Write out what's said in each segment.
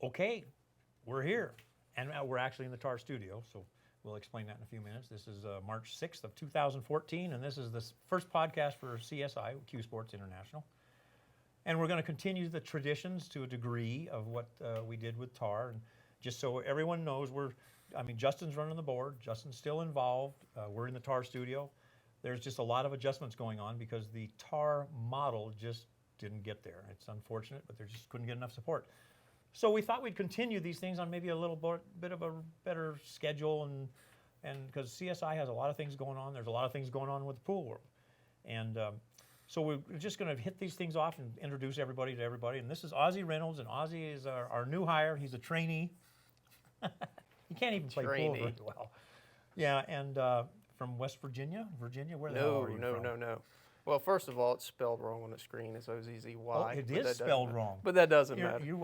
Okay, we're here. And we're actually in the TAR studio, so we'll explain that in a few minutes. This is March 6th of 2014, and this is the first podcast for CSI, CueSports International. And we're going to continue the traditions to a degree of what we did with TAR. And just so everyone knows, Justin's running the board. Justin's still involved. We're in the TAR studio. There's just a lot of adjustments going on because the TAR model just didn't get there. It's unfortunate, but they just couldn't get enough support. So we thought we'd continue these things on maybe a little bit of a better schedule, and because CSI has a lot of things going on. There's a lot of things going on with the pool world. And so we're just going to hit these things off and introduce everybody to everybody. And this is Aussie Reynolds, and Ozzy is our new hire. He's a trainee. He can't even play pool very well. Yeah, and from West Virginia? Where the hell are you from? No. Well, first of all, it's spelled wrong on the screen. It's O-Z-Z-Y. Oh, it is spelled wrong. But that doesn't matter. You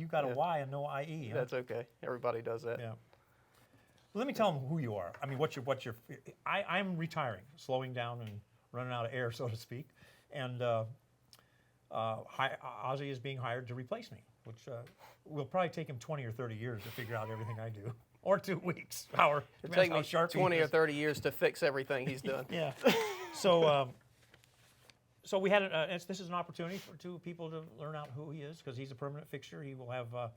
got a Y and no I-E. Huh? That's okay. Everybody does that. Yeah. Well, let me tell them who you are. I mean, I'm retiring, slowing down and running out of air, so to speak. And Ozzy is being hired to replace me, which will probably take him 20 or 30 years to figure out everything I do. Or 2 weeks. It'll take me 20 or 30 years to fix everything he's done. Yeah. So we had this is an opportunity for two people to learn out who he is, because he's a permanent fixture. He will have a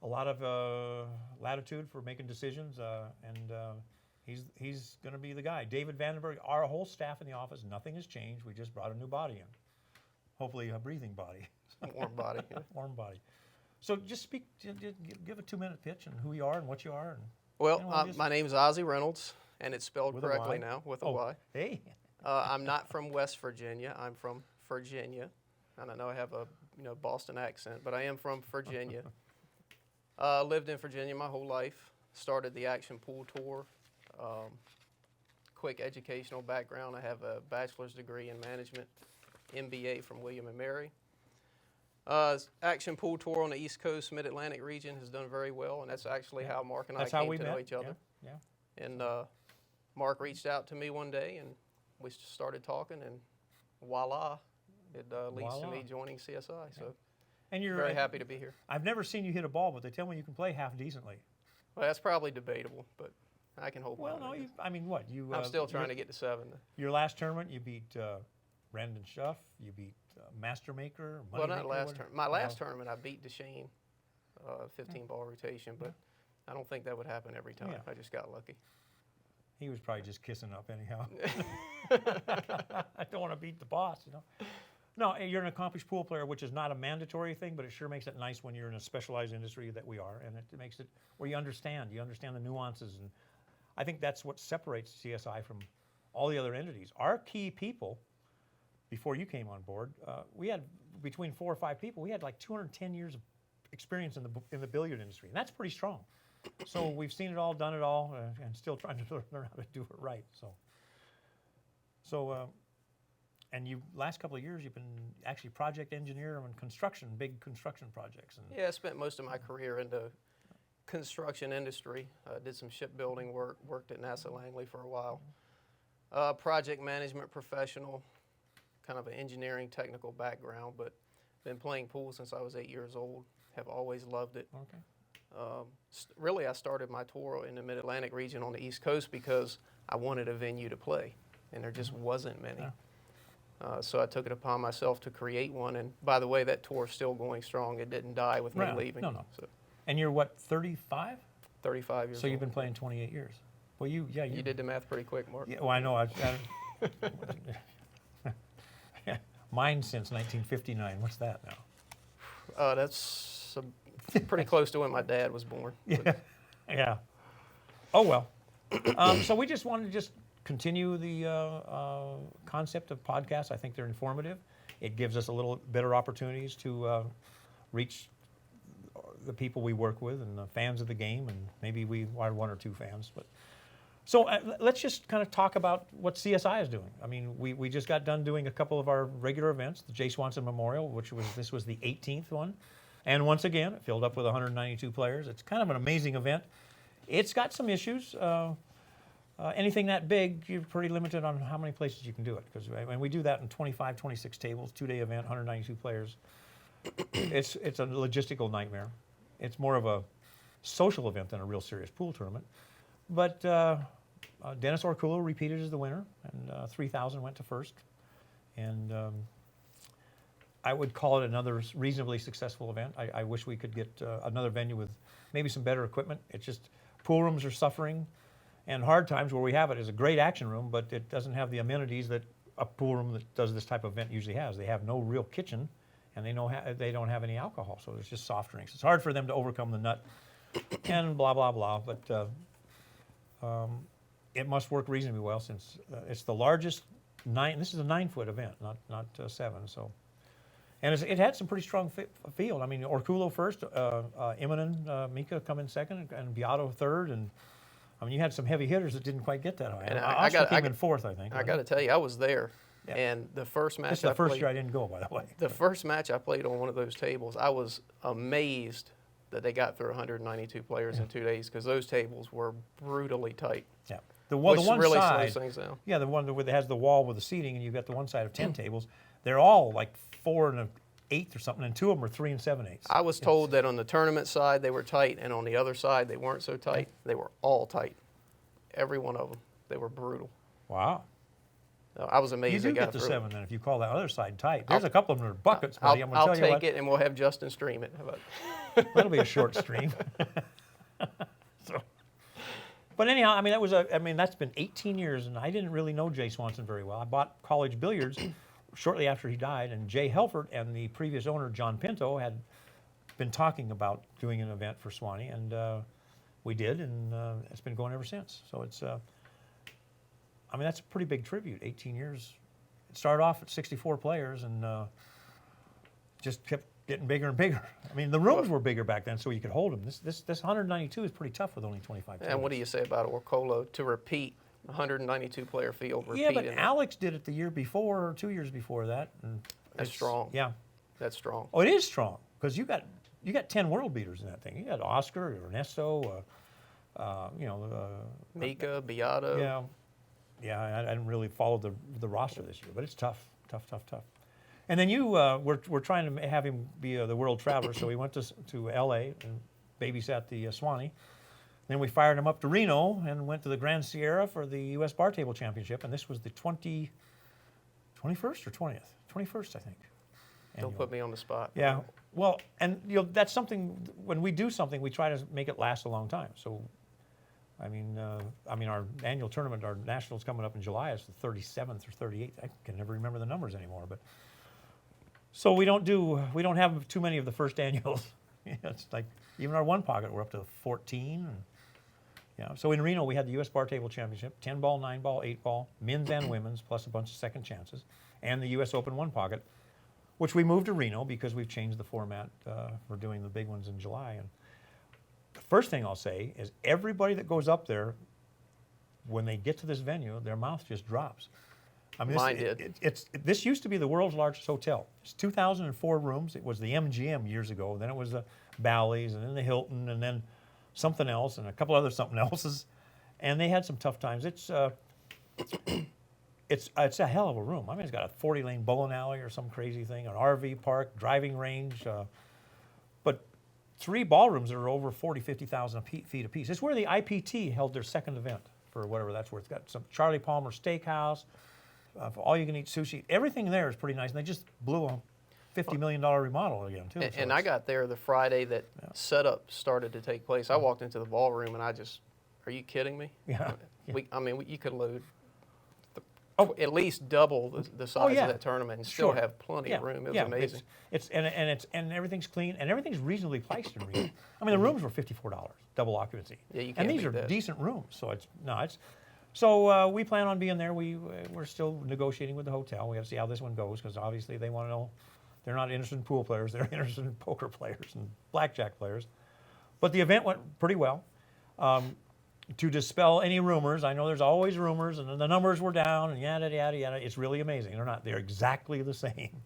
lot of latitude for making decisions, and he's going to be the guy. David Vandenberg, our whole staff in the office, nothing has changed. We just brought a new body in, hopefully a breathing body. Warm body. Yeah. Warm body. So just give a 2-minute pitch and who you are and what you are. My name is Aussie Reynolds, and it's spelled correctly now with a Y. Hey. I'm not from West Virginia. I'm from Virginia. And I know I have a Boston accent, but I am from Virginia. Lived in Virginia my whole life. Started the Action Pool Tour. Quick educational background. I have a bachelor's degree in management, MBA from William & Mary. Action Pool Tour on the East Coast, Mid-Atlantic region has done very well, and that's actually how Mark and I came to know each other. Yeah. And Mark reached out to me one day, and we started talking, and voila, it leads to me joining CSI. So, and you're very happy to be here. I've never seen you hit a ball, but they tell me you can play half decently. Well, that's probably debatable, but I can hold. Well, no, I'm still trying to get to 7. Your last tournament, you beat Brandon Schuff. You beat Master Maker. Well, not last tournament. My last tournament, I beat DeShane, 15-ball rotation, but I don't think that would happen every time. I just got lucky. He was probably just kissing up anyhow. I don't want to beat the boss, No, you're an accomplished pool player, which is not a mandatory thing, but it sure makes it nice when you're in a specialized industry that we are, and it makes it where you understand the nuances, and I think that's what separates CSI from all the other entities. Our key people, before you came on board, we had between 4 or 5 people. We had like 210 years of experience in the billiard industry, and that's pretty strong. So we've seen it all, done it all, and still trying to learn how to do it right. And you last couple of years you've been actually project engineer on big construction projects. I spent most of my career in the construction industry. Did some shipbuilding work, worked at NASA Langley for a while. Project management professional, kind of an engineering technical background, but been playing pool since I was 8 years old. Have always loved it. Okay. Really, I started my tour in the Mid-Atlantic region on the East Coast because I wanted a venue to play, and there just wasn't many. Yeah. So I took it upon myself to create one, and by the way, that tour's still going strong. It didn't die with me leaving. No. So. And you're what, 35? 35 years old. So you've been playing 28 years. Well, you did the math pretty quick, Mark. Yeah, well, I know. Mine since 1959. What's that now? That's pretty close to when my dad was born. Yeah. Oh, well. So we just wanted to continue the concept of podcasts. I think they're informative. It gives us a little better opportunities to reach the people we work with and the fans of the game, and maybe we are 1 or 2 fans. But so let's just kind of talk about what CSI is doing. I mean, we just got done doing a couple of our regular events, the J. Swanson Memorial, this was the 18th one. And once again, it filled up with 192 players. It's kind of an amazing event. It's got some issues. Anything that big, you're pretty limited on how many places you can do it. Because when we do that in 25, 26 tables, 2-day event, 192 players, it's a logistical nightmare. it's more of a social event than a real serious pool tournament. But Dennis Orculo repeated as the winner, and 3,000 went to first. And I would call it another reasonably successful event. I wish we could get another venue with maybe some better equipment. It's just pool rooms are suffering, and Hard Times, where we have it, is a great action room, but it doesn't have the amenities that a pool room that does this type of event usually has. They have no real kitchen, and they don't have any alcohol, so it's just soft drinks. It's hard for them to overcome the nut and blah, blah, blah, but it must work reasonably well since it's the largest this is a 9-foot event, not 7, so. And it had some pretty strong field. I mean, Orculo first, Immonen, Mika come in second, and Beato third, and I mean, you had some heavy hitters that didn't quite get that high. And Oscar came in fourth, I think. I got to tell you, I was there, and the first match This is the first year I didn't go, by the way. The first match I played on one of those tables, I was amazed that they got through 192 players in 2 days, because those tables were brutally tight. Yeah. Which the one really side, slows things down. Yeah, the one that has the wall with the seating, and you've got the one side of 10 tables. They're all like 4 1/8 or something, and 2 of them are 3 7/8. I was told that on the tournament side they were tight, and on the other side they weren't so tight. They were all tight, every one of them. They were brutal. Wow. I was amazed. You they do got get to through. 7 then if you call that other side tight. There's a couple of them that are buckets, buddy. I'm going to I'll tell you take what. it, and we'll have Justin stream it. How about That'll be a short stream. So, but anyhow, I mean, that's been 18 years, and I didn't really know Jay Swanson very well. I bought College Billiards shortly after he died, and Jay Helfert and the previous owner, John Pinto, had been talking about doing an event for Swanee, and we did, and it's been going ever since. So it's, I mean, that's a pretty big tribute, 18 years. It started off at 64 players, and just kept getting bigger and bigger. I mean, the rooms were bigger back then, so you could hold them. This 192 is pretty tough with only 25 tables. And what do you say about Orculo to repeat 192 player field? Yeah, but Alex did it the year before, or 2 years before that. And That's strong. Yeah. That's strong. Oh, it is strong, because you got 10 world beaters in that thing. You got Oscar, Ernesto, Mika, Beato. Yeah. I didn't really follow the roster this year, but it's tough. And then we're trying to have him be the world traveler, so we went to L.A. and babysat the Swanee. Then we fired him up to Reno and went to the Grand Sierra for the U.S. Bar Table Championship, and this was the 21st or 20th? 21st, I think. Don't put me on the spot. Yeah. Well, and that's something, when we do something, we try to make it last a long time. So, I mean, our annual tournament, our nationals coming up in July, is the 37th or 38th. I can never remember the numbers anymore, but so we don't have too many of the first annuals. It's like even our one pocket, we're up to 14. And, yeah. So in Reno, we had the U.S. Bar Table Championship, 10-ball, 9-ball, 8-ball, men's and women's, plus a bunch of second chances, and the U.S. Open one pocket, which we moved to Reno because we've changed the format for doing the big ones in July. And the first thing I'll say is everybody that goes up there, when they get to this venue, their mouth just drops. I mean, Mine did. This used to be the world's largest hotel. It's 2,004 rooms. It was the MGM years ago. Then it was the Bally's, and then the Hilton, and then something else, and a couple other something else's. And they had some tough times. It's a hell of a room. I mean, it's got a 40-lane bowling alley or some crazy thing, an RV park, driving range, but 3 ballrooms that are over 50,000 feet apiece. It's where the IPT held their second event for whatever that's worth. It's got some Charlie Palmer Steakhouse, all-you-can-eat sushi. Everything there is pretty nice, and they just blew a $50 million remodel again, too. And I got there the Friday that setup started to take place. I walked into the ballroom, and are you kidding me? Yeah. You could load at least double the size of that tournament and still have plenty of room. It was amazing. And everything's clean, and everything's reasonably priced in Reno. I mean, the rooms were $54, double occupancy. Yeah, you can't and these beat are that. decent rooms, so we plan on being there. We're still negotiating with the hotel. We have to see how this one goes, because obviously they want to know. They're not interested in pool players. They're interested in poker players and blackjack players. But the event went pretty well. To dispel any rumors, I know there's always rumors, and the numbers were down, and yada, yada, yada. It's really amazing. They're exactly the same,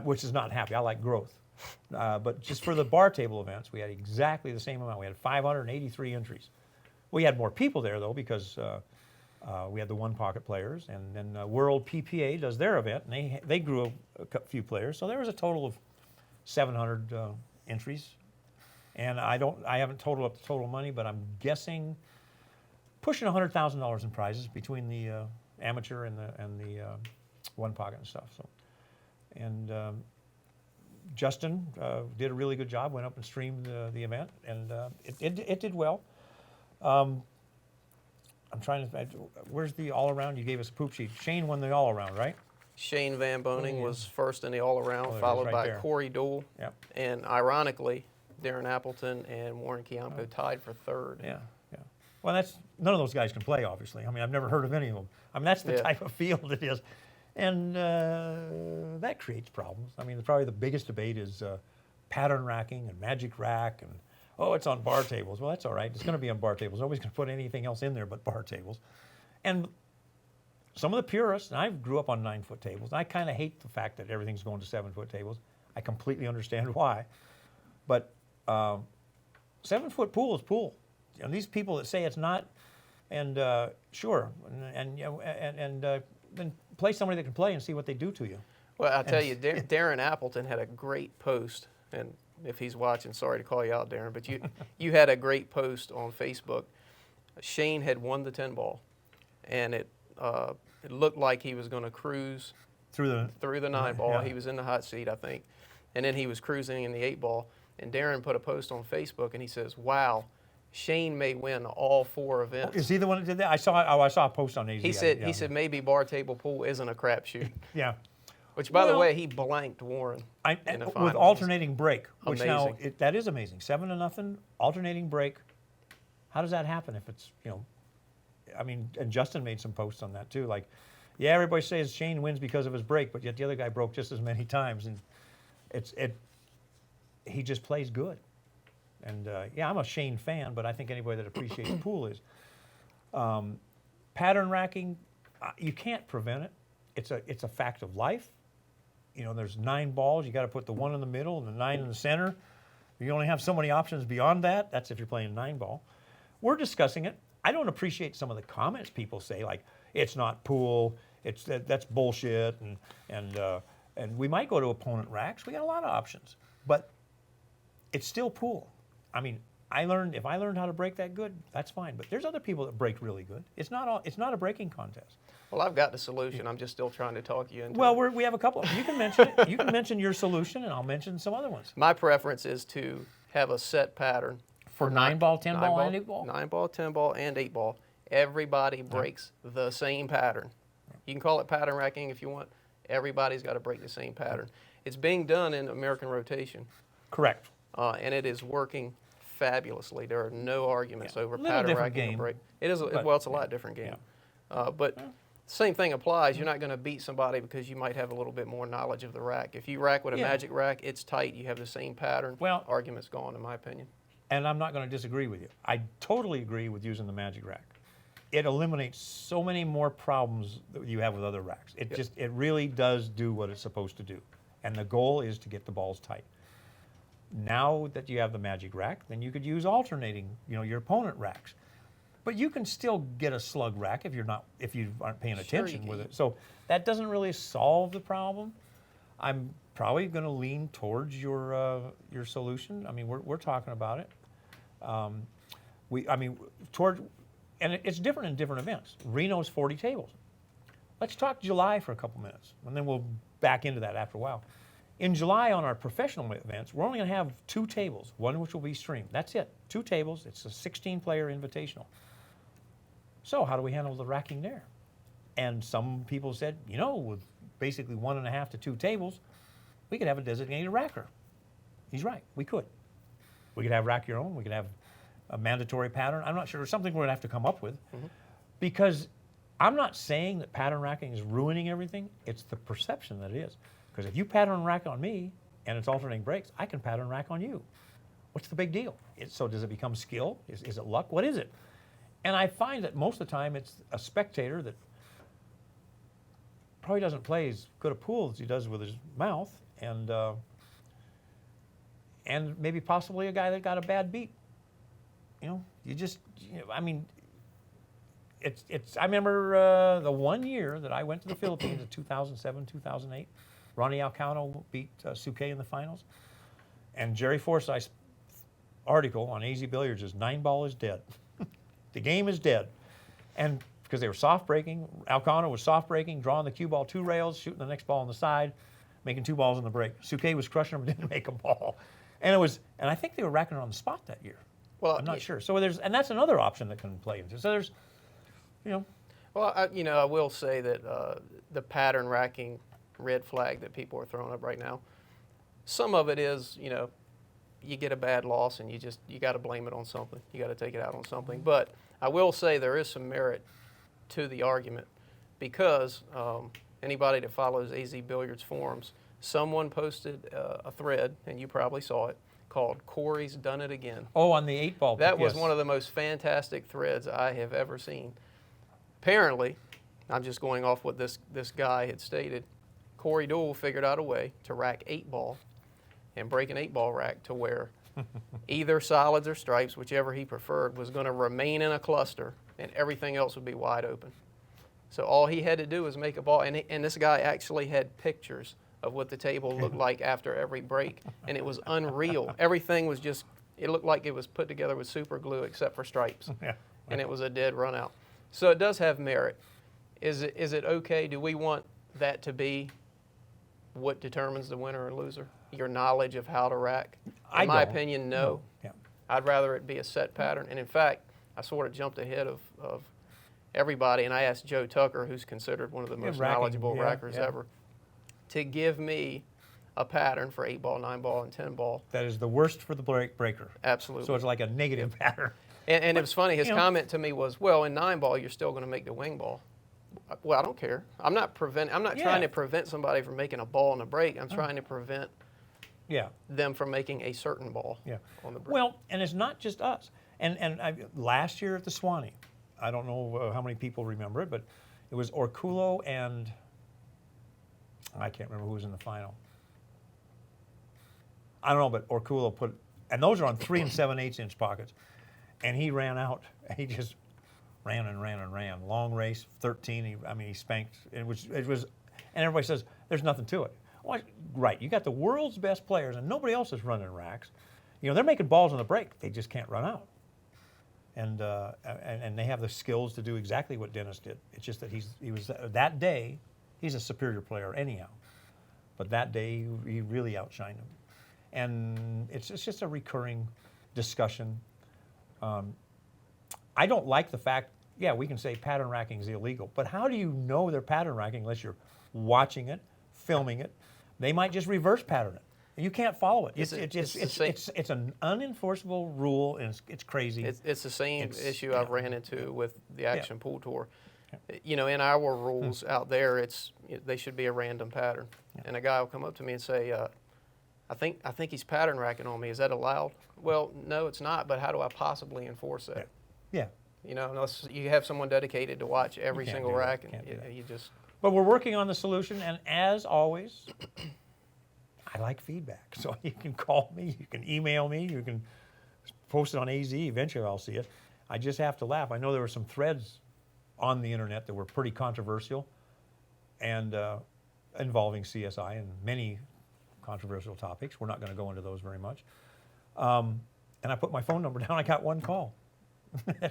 which is not happy. I like growth. But just for the bar table events, we had exactly the same amount. We had 583 entries. We had more people there, though, because we had the one pocket players, and then World PPA does their event, and they grew a few players. So there was a total of 700 entries. And I haven't totaled up the total money, but I'm guessing pushing $100,000 in prizes between the amateur and the one pocket and stuff. So, and Justin did a really good job. Went up and streamed the event, and it did well. I'm trying to. Where's the all around? You gave us a poop sheet. Shane won the all around, right? Shane Van Boning was first in the all-around, followed by Corey Doole. Yep. And ironically, Darren Appleton and Warren Kiamko tied for third. Yeah. Well, none of those guys can play, obviously. I mean, I've never heard of any of them. I mean, that's the type of field it is. And that creates problems. I mean, probably the biggest debate is pattern racking and magic rack and, it's on bar tables. Well, that's all right. It's going to be on bar tables. Nobody's going to put anything else in there but bar tables. And some of the purists, and I grew up on 9-foot tables, and I kind of hate the fact that everything's going to 7-foot tables. I completely understand why. But 7-foot pool is pool. And these people that say it's not, and sure, and then play somebody that can play and see what they do to you. Well, I'll tell you, Darren Appleton had a great post, and if he's watching, sorry to call you out, Darren, but you had a great post on Facebook. Shane had won the 10-ball, and it looked like he was going to cruise through the 9-ball. Yeah. He was in the hot seat, I think, and then he was cruising in the 8-ball. And Darren put a post on Facebook, and he says, "Wow, Shane may win all 4 events." Is he the one that did that? I saw a post on AZ. He said maybe bar table pool isn't a crapshoot. Yeah. Which, by the way, he blanked Warren in the finals. With alternating break, which amazing. now that is amazing. 7-0, alternating break. How does that happen if it's I mean, and Justin made some posts on that too. Like, yeah, everybody says Shane wins because of his break, but yet the other guy broke just as many times, and he just plays good. And I'm a Shane fan, but I think anybody that appreciates pool is. Pattern racking, you can't prevent it. It's a fact of life. There's 9 balls. You got to put the 1 in the middle and the 9 in the center. You only have so many options beyond that. That's if you're playing 9-ball. We're discussing it. I don't appreciate some of the comments people say, like, it's not pool, that's bullshit, and we might go to opponent racks. We got a lot of options, but it's still pool. I mean, if I learned how to break that good, that's fine. But there's other people that break really good. It's not a breaking contest. Well, I've got the solution. I'm just still trying to talk you into it. Well, we have a couple. You can mention it. You can mention your solution, and I'll mention some other ones. My preference is to have a set pattern. For 9-ball, 10-ball, and 8-ball? 9-ball, 10-ball, and 8-ball. Everybody breaks the same pattern. You can call it pattern racking if you want. Everybody's got to break the same pattern. It's being done in American rotation. Correct. And it is working fabulously. There are no arguments over Little pattern different racking game, and break. It is, but, well, it's a lot different game. But same thing applies. You're not going to beat somebody because you might have a little bit more knowledge of the rack. If you rack with a magic rack, it's tight. You have the same pattern. Well, argument's gone, in my opinion. And I'm not going to disagree with you. I totally agree with using the magic rack. It eliminates so many more problems that you have with other racks. It really does do what it's supposed to do. And the goal is to get the balls tight. Now that you have the magic rack, then you could use alternating, your opponent racks. But you can still get a slug rack if you aren't paying attention with it. So that doesn't really solve the problem. I'm probably going to lean towards your solution. I mean, we're talking about it. And it's different in different events. Reno's 40 tables. Let's talk July for a couple minutes, and then we'll back into that after a while. In July, on our professional events, we're only going to have 2 tables, one which will be streamed. That's it, 2 tables. It's a 16-player invitational. So how do we handle the racking there? And some people said, with basically 1.5 to 2 tables, we could have a designated racker. He's right, we could. We could have rack your own. We could have a mandatory pattern. I'm not sure, something we're going to have to come up with. Because I'm not saying that pattern racking is ruining everything. It's the perception that it is. Because if you pattern rack on me and it's alternating breaks, I can pattern rack on you. What's the big deal? So does it become skill? Is it luck? What is it? And I find that most of the time it's a spectator that probably doesn't play as good a pool as he does with his mouth, and maybe possibly a guy that got a bad beat. I mean, it's. I remember the one year that I went to the Philippines in 2007, 2008. Ronnie Alcano beat Suke in the finals, and Jerry Forsyth article on AZ Billiards is 9-ball is dead. The game is dead. And because they were soft breaking, Alcano was soft breaking, drawing the cue ball 2 rails, shooting the next ball on the side, making 2 balls in the break. Suke was crushing them, didn't make a ball. And I think they were racking it on the spot that year. Well, I'm not sure. So and that's another option that can play into. So there's, Well, I will say that the pattern racking red flag that people are throwing up right now, some of it is, you get a bad loss and you got to blame it on something. You got to take it out on something. But I will say there is some merit to the argument because anybody that follows AZ Billiards forums, someone posted a thread, and you probably saw it, called Corey's Done It Again. Oh, on the 8-ball. That was one of the most fantastic threads I have ever seen. Apparently, I'm just going off what this guy had stated, Corey Deuel figured out a way to rack 8-ball and break an 8-ball rack to where either solids or stripes, whichever he preferred, was going to remain in a cluster and everything else would be wide open. So all he had to do was make a ball, and this guy actually had pictures of what the table looked like after every break, and it was unreal. Everything was just, it looked like it was put together with super glue except for stripes, and it was a dead run out. So it does have merit. Is it okay? Do we want that to be what determines the winner or loser? Your knowledge of how to rack? In my opinion, no. Yeah. I'd rather it be a set pattern. And in fact, I sort of jumped ahead of everybody, and I asked Joe Tucker, who's considered one of the most knowledgeable rackers ever, to give me a pattern for 8-ball, 9-ball, and 10-ball. That is the worst for the breaker. Absolutely. So it's like a negative pattern. And it was funny, his comment to me was, well, in 9-ball, you're still going to make the wing ball. Well, I don't care. I'm not trying to prevent somebody from making a ball in a break. I'm trying to prevent them from making a certain ball on the break. Well, and it's not just us. And last year at the Swanee, I don't know how many people remember it, but it was Orculo and I can't remember who was in the final. I don't know, but Orculo and those are on 3 7/8 inch pockets, and he ran out. He just ran and ran and ran. Long race, 13. He spanked. It was, and everybody says there's nothing to it. Well, right, you got the world's best players, and nobody else is running racks. They're making balls on the break. They just can't run out. And they have the skills to do exactly what Dennis did. It's just that he was that day. He's a superior player anyhow, but that day he really outshined him. And it's just a recurring discussion. I don't like the fact, we can say pattern racking is illegal, but how do you know they're pattern racking unless you're watching it, filming it? They might just reverse pattern it. You can't follow it. It's an unenforceable rule, and it's crazy. It's the same issue I've ran into with the Action Pool Tour. In our rules out there, they should be a random pattern. And a guy will come up to me and say, I think he's pattern racking on me. Is that allowed? Well, no, it's not. But how do I possibly enforce that? Yeah. Unless you have someone dedicated to watch every single rack, and you just. But we're working on the solution, and as always, I like feedback. So you can call me, you can email me, you can post it on AZ. Eventually, I'll see it. I just have to laugh. I know there were some threads on the internet that were pretty controversial, and involving CSI and many controversial topics. We're not going to go into those very much. And I put my phone number down. I got one call.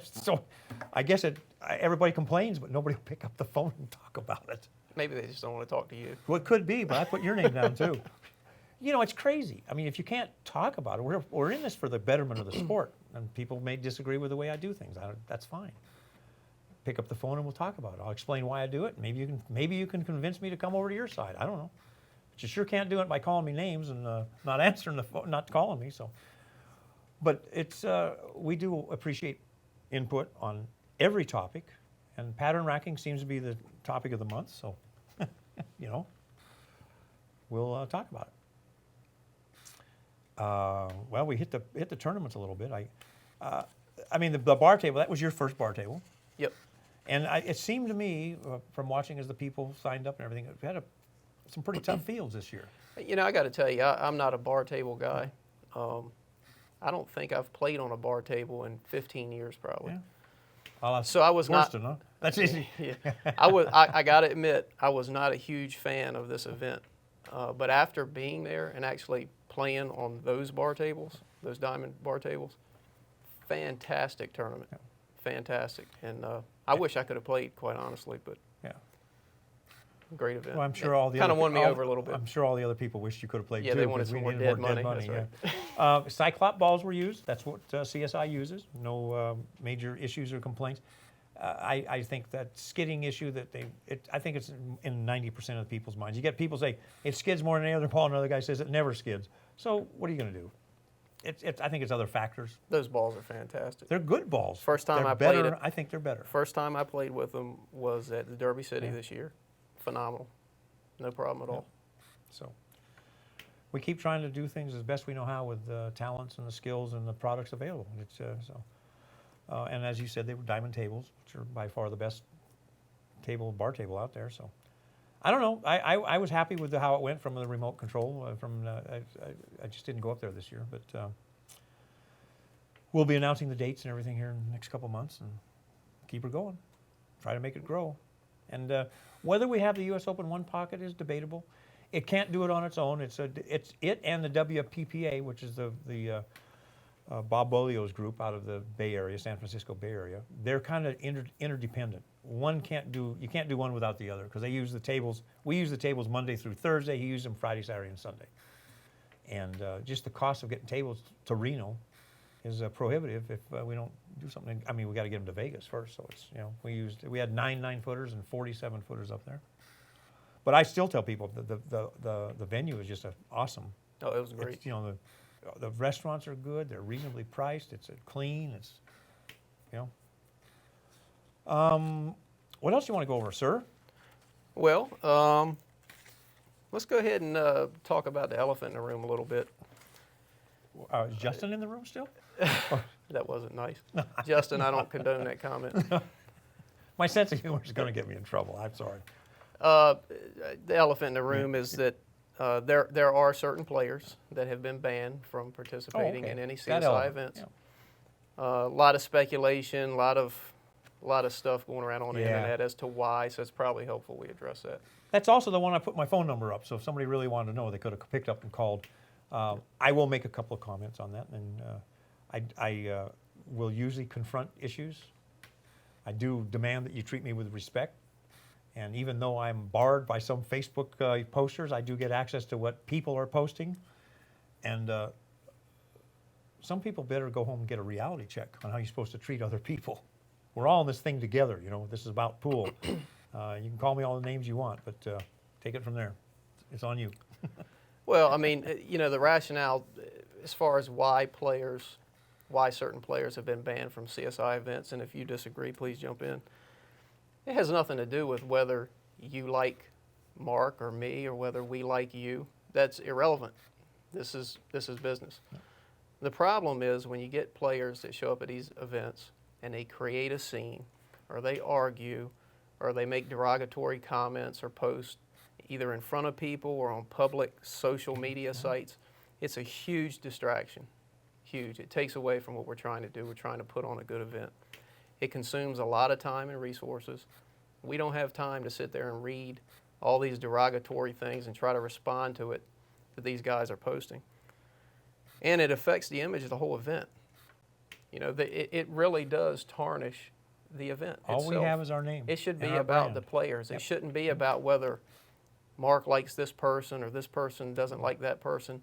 So I guess everybody complains, but nobody will pick up the phone and talk about it. Maybe they just don't want to talk to you. Well, it could be, but I put your name down too. It's crazy. If you can't talk about it, we're in this for the betterment of the sport, and people may disagree with the way I do things. That's fine. Pick up the phone and we'll talk about it. I'll explain why I do it. Maybe you can convince me to come over to your side. I don't know. But you sure can't do it by calling me names and not answering the phone, not calling me. So, but we do appreciate input on every topic, and pattern racking seems to be the topic of the month. So, we'll talk about it. Well, we hit the tournaments a little bit. The bar table. That was your first bar table. Yep. And it seemed to me, from watching as the people signed up and everything, we had some pretty tough fields this year. I got to tell you, I'm not a bar table guy. I don't think I've played on a bar table in 15 years, probably. Yeah. Well, so I was not. Huh? That's easy. I got to admit, I was not a huge fan of this event. But after being there and actually playing on those bar tables, those diamond bar tables. Fantastic tournament. Yeah. Fantastic. And I wish I could have played, quite honestly, but Yeah. great event. Well, I'm sure all the kind of other won me all- over a little bit. I'm sure all the other people wished you could have played Yeah, too. they wanted because we some more needed dead money. That's yeah. Cyclop balls were used. That's what CSI uses. No major issues or complaints. I think that skidding issue that I think it's in 90% of people's minds. You get people say it skids more than any other ball, and another guy says it never skids. So what are you going to do? I think it's other factors. Those balls are fantastic. They're good balls. First time They're I played better. it. I think they're better. First time I played with them was at the Derby City this year. Phenomenal. No problem at all. So we keep trying to do things as best we know how with the talents and the skills and the products available. It's and as you said, they were diamond tables, which are by far the best bar table out there. So I don't know. I was happy with how it went from the remote control. I just didn't go up there this year, but we'll be announcing the dates and everything here in the next couple months and keep her going. Try to make it grow. And whether we have the U.S. Open one pocket is debatable. It can't do it on its own. It's it and the WPPA, which is the Bob Bolio's group out of the Bay Area, San Francisco Bay Area. They're kind of interdependent. You can't do one without the other because they use the tables. We use the tables Monday through Thursday. He used them Friday, Saturday, and Sunday. And just the cost of getting tables to Reno is prohibitive if we don't do something. I mean, we got to get them to Vegas first. So it's we had 9 9-footers and 47 footers up there. But I still tell people the venue is just awesome. Oh, it was great. It's, the restaurants are good. They're reasonably priced. It's clean. It's what else do you want to go over, sir? Well, let's go ahead and talk about the elephant in the room a little bit. Is Justin in the room still? That wasn't nice. Justin, I don't condone that comment. My sense of humor is going to get me in trouble. I'm sorry. The elephant in the room is that there are certain players that have been banned from participating in any CSI events. Yeah. A lot of speculation, a lot of stuff going around on the internet as to why, so it's probably helpful we address that. That's also the one I put my phone number up, so if somebody really wanted to know, they could have picked up and called. I will make a couple of comments on that, and I will usually confront issues. I do demand that you treat me with respect. And even though I'm barred by some Facebook posters, I do get access to what people are posting. And some people better go home and get a reality check on how you're supposed to treat other people. We're all in this thing together, This is about pool. You can call me all the names you want, but take it from there. It's on you. Well, I mean, the rationale as far as why certain players have been banned from CSI events, and if you disagree, please jump in. It has nothing to do with whether you like Mark or me or whether we like you. That's irrelevant. This is business. The problem is when you get players that show up at these events and they create a scene or they argue or they make derogatory comments or post either in front of people or on public social media sites. It's a huge distraction. Huge. It takes away from what we're trying to do. We're trying to put on a good event. It consumes a lot of time and resources. We don't have time to sit there and read all these derogatory things and try to respond to it that these guys are posting. And it affects the image of the whole event. It really does tarnish the event All itself. we have is our name. It should be and our about brand. the players. Yep. It shouldn't be about whether Mark likes this person or this person doesn't like that person,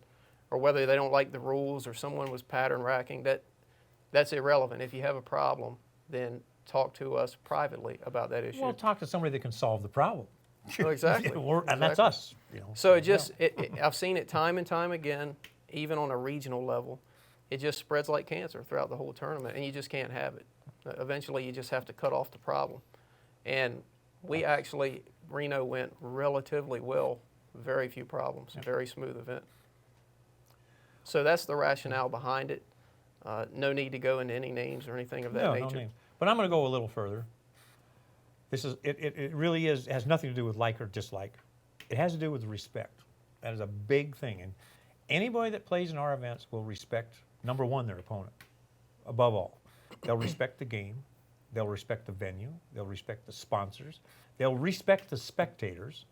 or whether they don't like the rules or someone was pattern racking. That's irrelevant. If you have a problem, then talk to us privately about that issue. Well, talk to somebody that can solve the problem. Oh, exactly. And that's us. So I've seen it time and time again, even on a regional level. It just spreads like cancer throughout the whole tournament, and you just can't have it. Eventually, you just have to cut off the problem. And Reno went relatively well, very few problems, very smooth event. So that's the rationale behind it. No need to go into any names or anything of that nature. No names. But I'm going to go a little further. It really has nothing to do with like or dislike. It has to do with respect. That is a big thing. And anybody that plays in our events will respect, number one, their opponent, above all. They'll respect the game. They'll respect the venue. They'll respect the sponsors. They'll respect the spectators.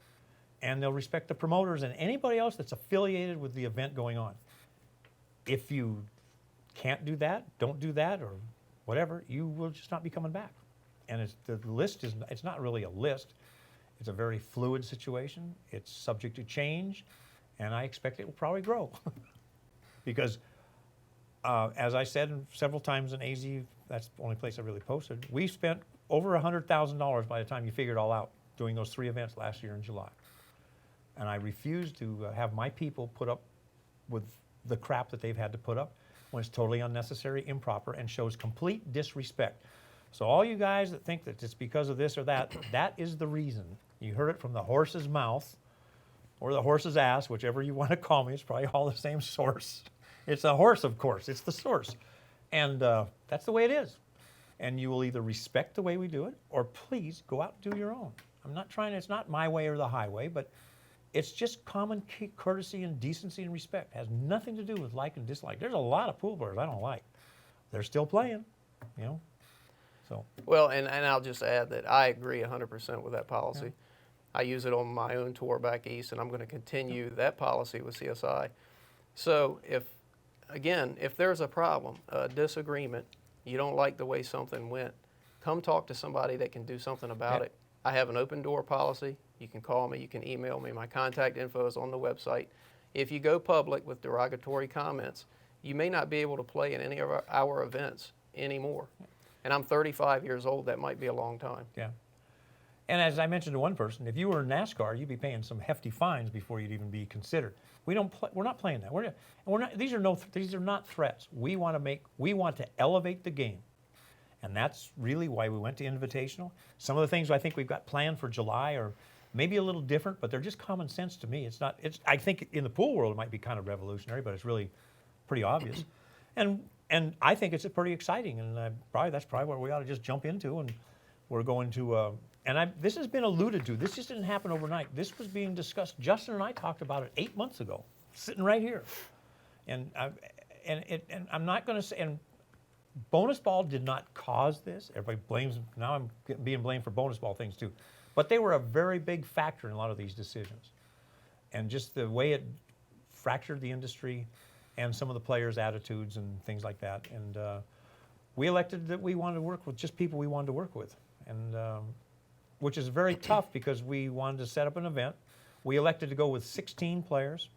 And they'll respect the promoters and anybody else that's affiliated with the event going on. If you can't do that, don't do that, or whatever, you will just not be coming back. And the list it's not really a list. It's a very fluid situation. It's subject to change, and I expect it will probably grow. Because, as I said several times in AZ, that's the only place I really posted, we spent over $100,000 by the time you figure it all out doing those 3 events last year in July. And I refuse to have my people put up with the crap that they've had to put up when it's totally unnecessary, improper, and shows complete disrespect. So all you guys that think that it's because of this or that, that is the reason. You heard it from the horse's mouth or the horse's ass, whichever you want to call me. It's probably all the same source. It's a horse, of course. It's the source. And that's the way it is. And you will either respect the way we do it or please go out and do your own. I'm not trying to, it's not my way or the highway, but it's just common courtesy and decency and respect. It has nothing to do with like and dislike. There's a lot of pool players I don't like. They're still playing, you know. So. Well, and I'll just add that I agree 100% with that policy. Yeah. I use it on my own tour back east, and I'm going to continue that policy with CSI. So if there's a problem, a disagreement, you don't like the way something went, come talk to somebody that can do something about it. I have an open door policy. You can call me, you can email me. My contact info is on the website. If you go public with derogatory comments, you may not be able to play in any of our events anymore. And I'm 35 years old. That might be a long time. Yeah. And as I mentioned to one person, if you were in NASCAR, you'd be paying some hefty fines before you'd even be considered. We're not playing that. We're not. These are not threats. We want to elevate the game. And that's really why we went to Invitational. Some of the things I think we've got planned for July are maybe a little different, but they're just common sense to me. I think in the pool world it might be kind of revolutionary, but it's really pretty obvious. And I think it's pretty exciting, and that's probably what we ought to just jump into. And we're going to, this has been alluded to. This just didn't happen overnight. This was being discussed. Justin and I talked about it 8 months ago, sitting right here. And I'm not going to say, and bonus ball did not cause this. Everybody blames, now I'm being blamed for bonus ball things too. But they were a very big factor in a lot of these decisions. And just the way it fractured the industry and some of the players' attitudes and things like that. And we elected that we wanted to work with just people we wanted to work with. And which is very tough because we wanted to set up an event. We elected to go with 16 players.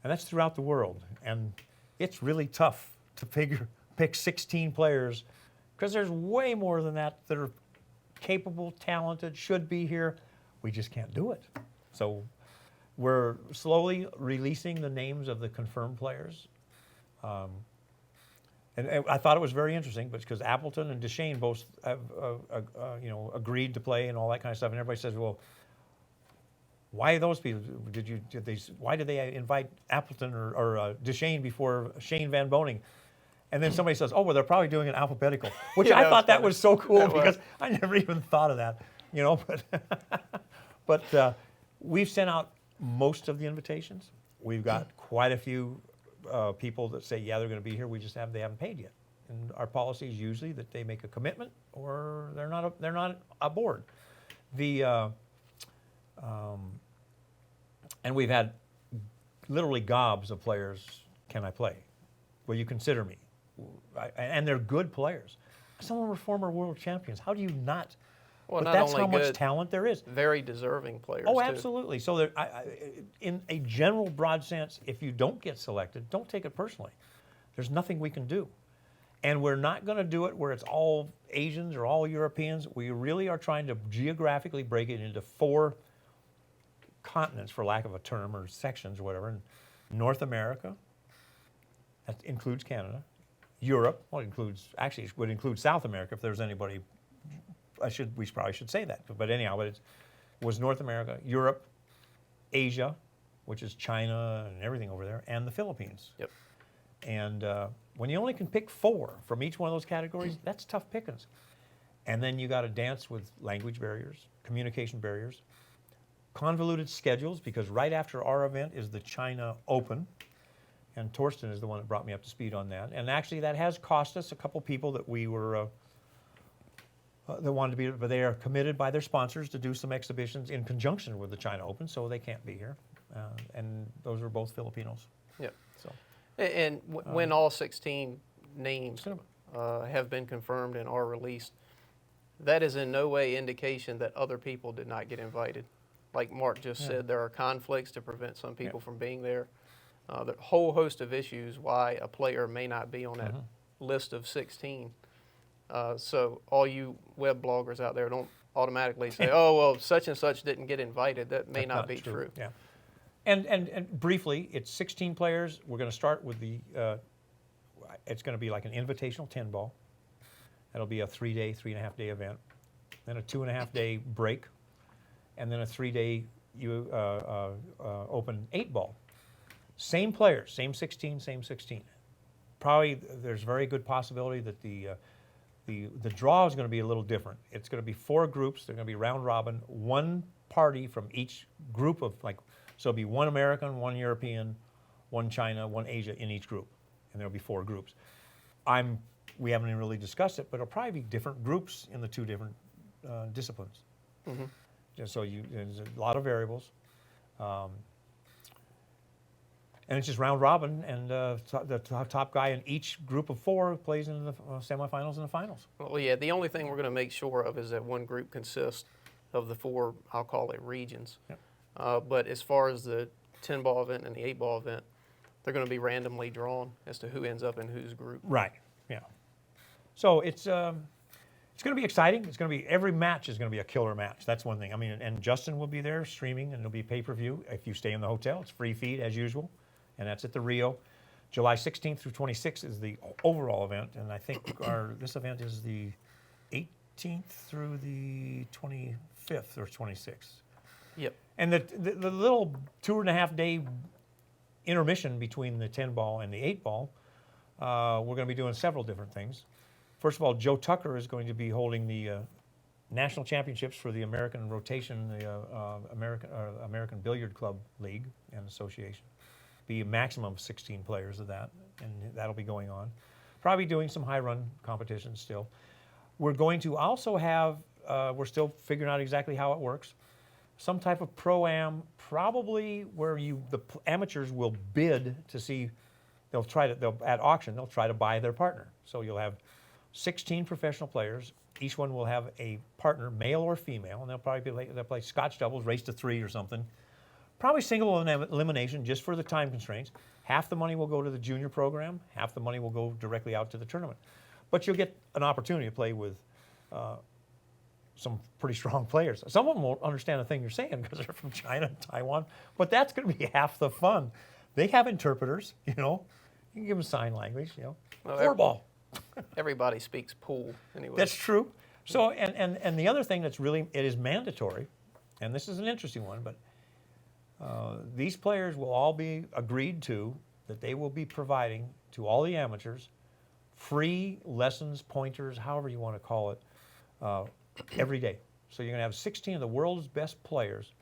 And that's throughout the world. And it's really tough to pick 16 players because there's way more than that are capable, talented, should be here. We just can't do it. So we're slowly releasing the names of the confirmed players. And I thought it was very interesting because Appleton and Deshane both have, agreed to play and all that kind of stuff. And everybody says, well, why those people? Why did they invite Appleton or Deshane before Shane Van Boning? And then somebody says, oh, well, they're probably doing it alphabetical, which I thought that was so cool because I never even thought of that, But we've sent out most of the invitations. We've got quite a few people that say, yeah, they're going to be here. They haven't paid yet. And our policy is usually that they make a commitment or they're not aboard. And we've had literally gobs of players. Can I play? Will you consider me? And they're good players. Some of them were former world champions. How do you not? Well, but not that's only how much good, talent there is. Very deserving players. Oh, too. absolutely. So in a general broad sense, if you don't get selected, don't take it personally. There's nothing we can do. And we're not going to do it where it's all Asians or all Europeans. We really are trying to geographically break it into 4 continents, for lack of a term, or sections or whatever. North America, that includes Canada. Europe, well, it would include South America if there's anybody. We probably should say that. But anyhow, it was North America, Europe, Asia, which is China and everything over there, and the Philippines. Yep. And when you only can pick 4 from each one of those categories, that's tough pickings. And then you got to dance with language barriers, communication barriers, convoluted schedules, because right after our event is the China Open. And Torsten is the one that brought me up to speed on that. And actually, that has cost us a couple people that we were that wanted to be, but they are committed by their sponsors to do some exhibitions in conjunction with the China Open, so they can't be here. And those are both Filipinos. Yep. So. And when all 16 names have been confirmed and are released, that is in no way indication that other people did not get invited. Like Mark just said, there are conflicts to prevent some people from being there. The whole host of issues why a player may not be on that list of 16. So all you web bloggers out there, don't automatically say, oh, well, such and such didn't get invited. That may not be true. Yeah. And briefly, it's 16 players. We're going to start with it's going to be like an invitational 10 ball. That'll be a 3.5 day event. Then a 2.5 day break. And then a 3-day open 8 ball. Same players, same 16. Probably there's very good possibility that the draw is going to be a little different. It's going to be 4 groups. They're going to be round robin, 1 party from each group of so it'll be 1 American, 1 European, 1 China, 1 Asia in each group, and there'll be 4 groups. We haven't even really discussed it, but it'll probably be different groups in the 2 different disciplines. Mm-hmm. So there's a lot of variables. And it's just round robin, and the top guy in each group of 4 plays in the semifinals and the finals. Well, yeah, the only thing we're going to make sure of is that one group consists of the 4, I'll call it regions. Yep. But as far as the 10-ball event and the 8-ball event, they're going to be randomly drawn as to who ends up in whose group. Right, yeah. So it's going to be exciting. It's going to be, every match is going to be a killer match. That's one thing. I mean, and Justin will be there streaming, and it'll be pay-per-view. If you stay in the hotel, it's free feed as usual. And that's at the Rio. July 16th through 26th is the overall event, and I think this event is the 18th through the 25th or 26th. Yep. And the little 2.5 day intermission between the 10-ball and the 8-ball, we're going to be doing several different things. First of all, Joe Tucker is going to be holding the national championships for the American Rotation, the American Billiard Club League and Association. Be a maximum of 16 players of that, and that'll be going on. Probably doing some high-run competitions still. We're going to also have, we're still figuring out exactly how it works, some type of pro-am, probably where the amateurs will bid to see, at auction, they'll try to buy their partner. So you'll have 16 professional players. Each one will have a partner, male or female, and they'll play Scotch doubles, race to 3 or something. Probably single elimination just for the time constraints. Half the money will go to the junior program, half the money will go directly out to the tournament. But you'll get an opportunity to play with some pretty strong players. Some of them won't understand a thing you're saying because they're from China and Taiwan, but that's going to be half the fun. They have interpreters, you can give them sign language, Well, 4-ball. Everybody speaks pool anyway. That's true. So, and the other thing that's really, it is mandatory, and this is an interesting one, but these players will all be agreed to that they will be providing to all the amateurs free lessons, pointers, however you want to call it, every day. So you're going to have 16 of the world's best players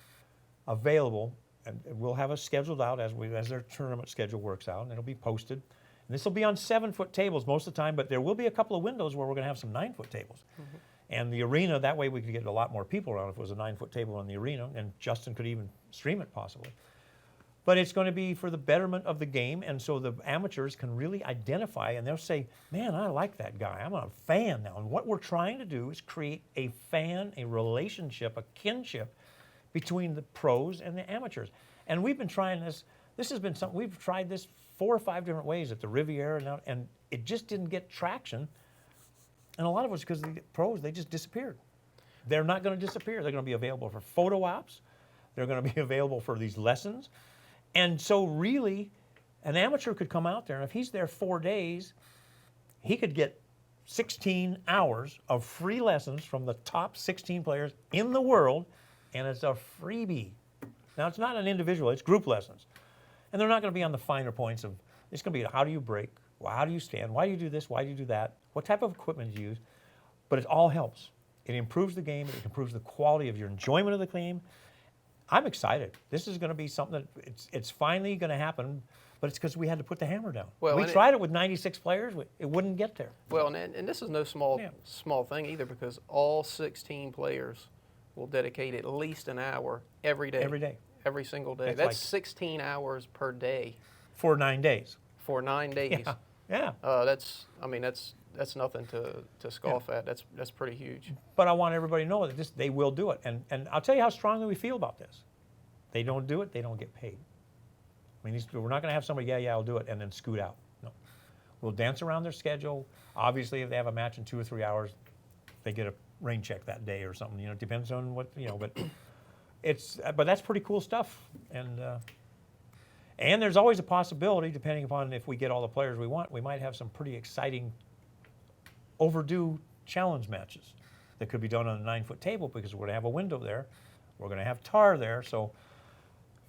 available, and we'll have us scheduled out as their tournament schedule works out, and it'll be posted. And this will be on 7-foot tables most of the time, but there will be a couple of windows where we're going to have some 9-foot tables. Mm-hmm. And the arena, that way we could get a lot more people around if it was a 9-foot table in the arena, and Justin could even stream it possibly. But it's going to be for the betterment of the game, and so the amateurs can really identify, and they'll say, man, I like that guy. I'm a fan now. And what we're trying to do is create a relationship, a kinship between the pros and the amateurs. And we've been trying this. This has been something, we've tried this 4 or 5 different ways at the Riviera, and it just didn't get traction. And a lot of it was because the pros, they just disappeared. They're not going to disappear. They're going to be available for photo ops. They're going to be available for these lessons. And so really, an amateur could come out there, and if he's there 4 days, he could get 16 hours of free lessons from the top 16 players in the world, and it's a freebie. Now, it's not an individual, it's group lessons. And they're not going to be on the finer points of, it's going to be how do you break, well, how do you stand, why do you do this, why do you do that, what type of equipment do you use, but it all helps. It improves the game, it improves the quality of your enjoyment of the game. I'm excited. This is going to be something that it's finally going to happen, but it's because we had to put the hammer down. Well, we tried it with 96 players, it wouldn't get there. Well, and this is no small thing either, because all 16 players will dedicate at least an hour every day. Every day. Every single day. That's like 16 hours per day. For 9 days. for 9 days. Yeah. That's nothing to scoff at. That's pretty huge. But I want everybody to know that they will do it. And I'll tell you how strongly we feel about this. They don't do it, they don't get paid. I mean, we're not going to have somebody, I'll do it, and then scoot out. No. We'll dance around their schedule. Obviously, if they have a match in 2 or 3 hours, they get a rain check that day or something. It depends on what, but that's pretty cool stuff. And there's always a possibility, depending upon if we get all the players we want, we might have some pretty exciting, overdue challenge matches that could be done on a 9-foot table because we're going to have a window there. We're going to have tar there. So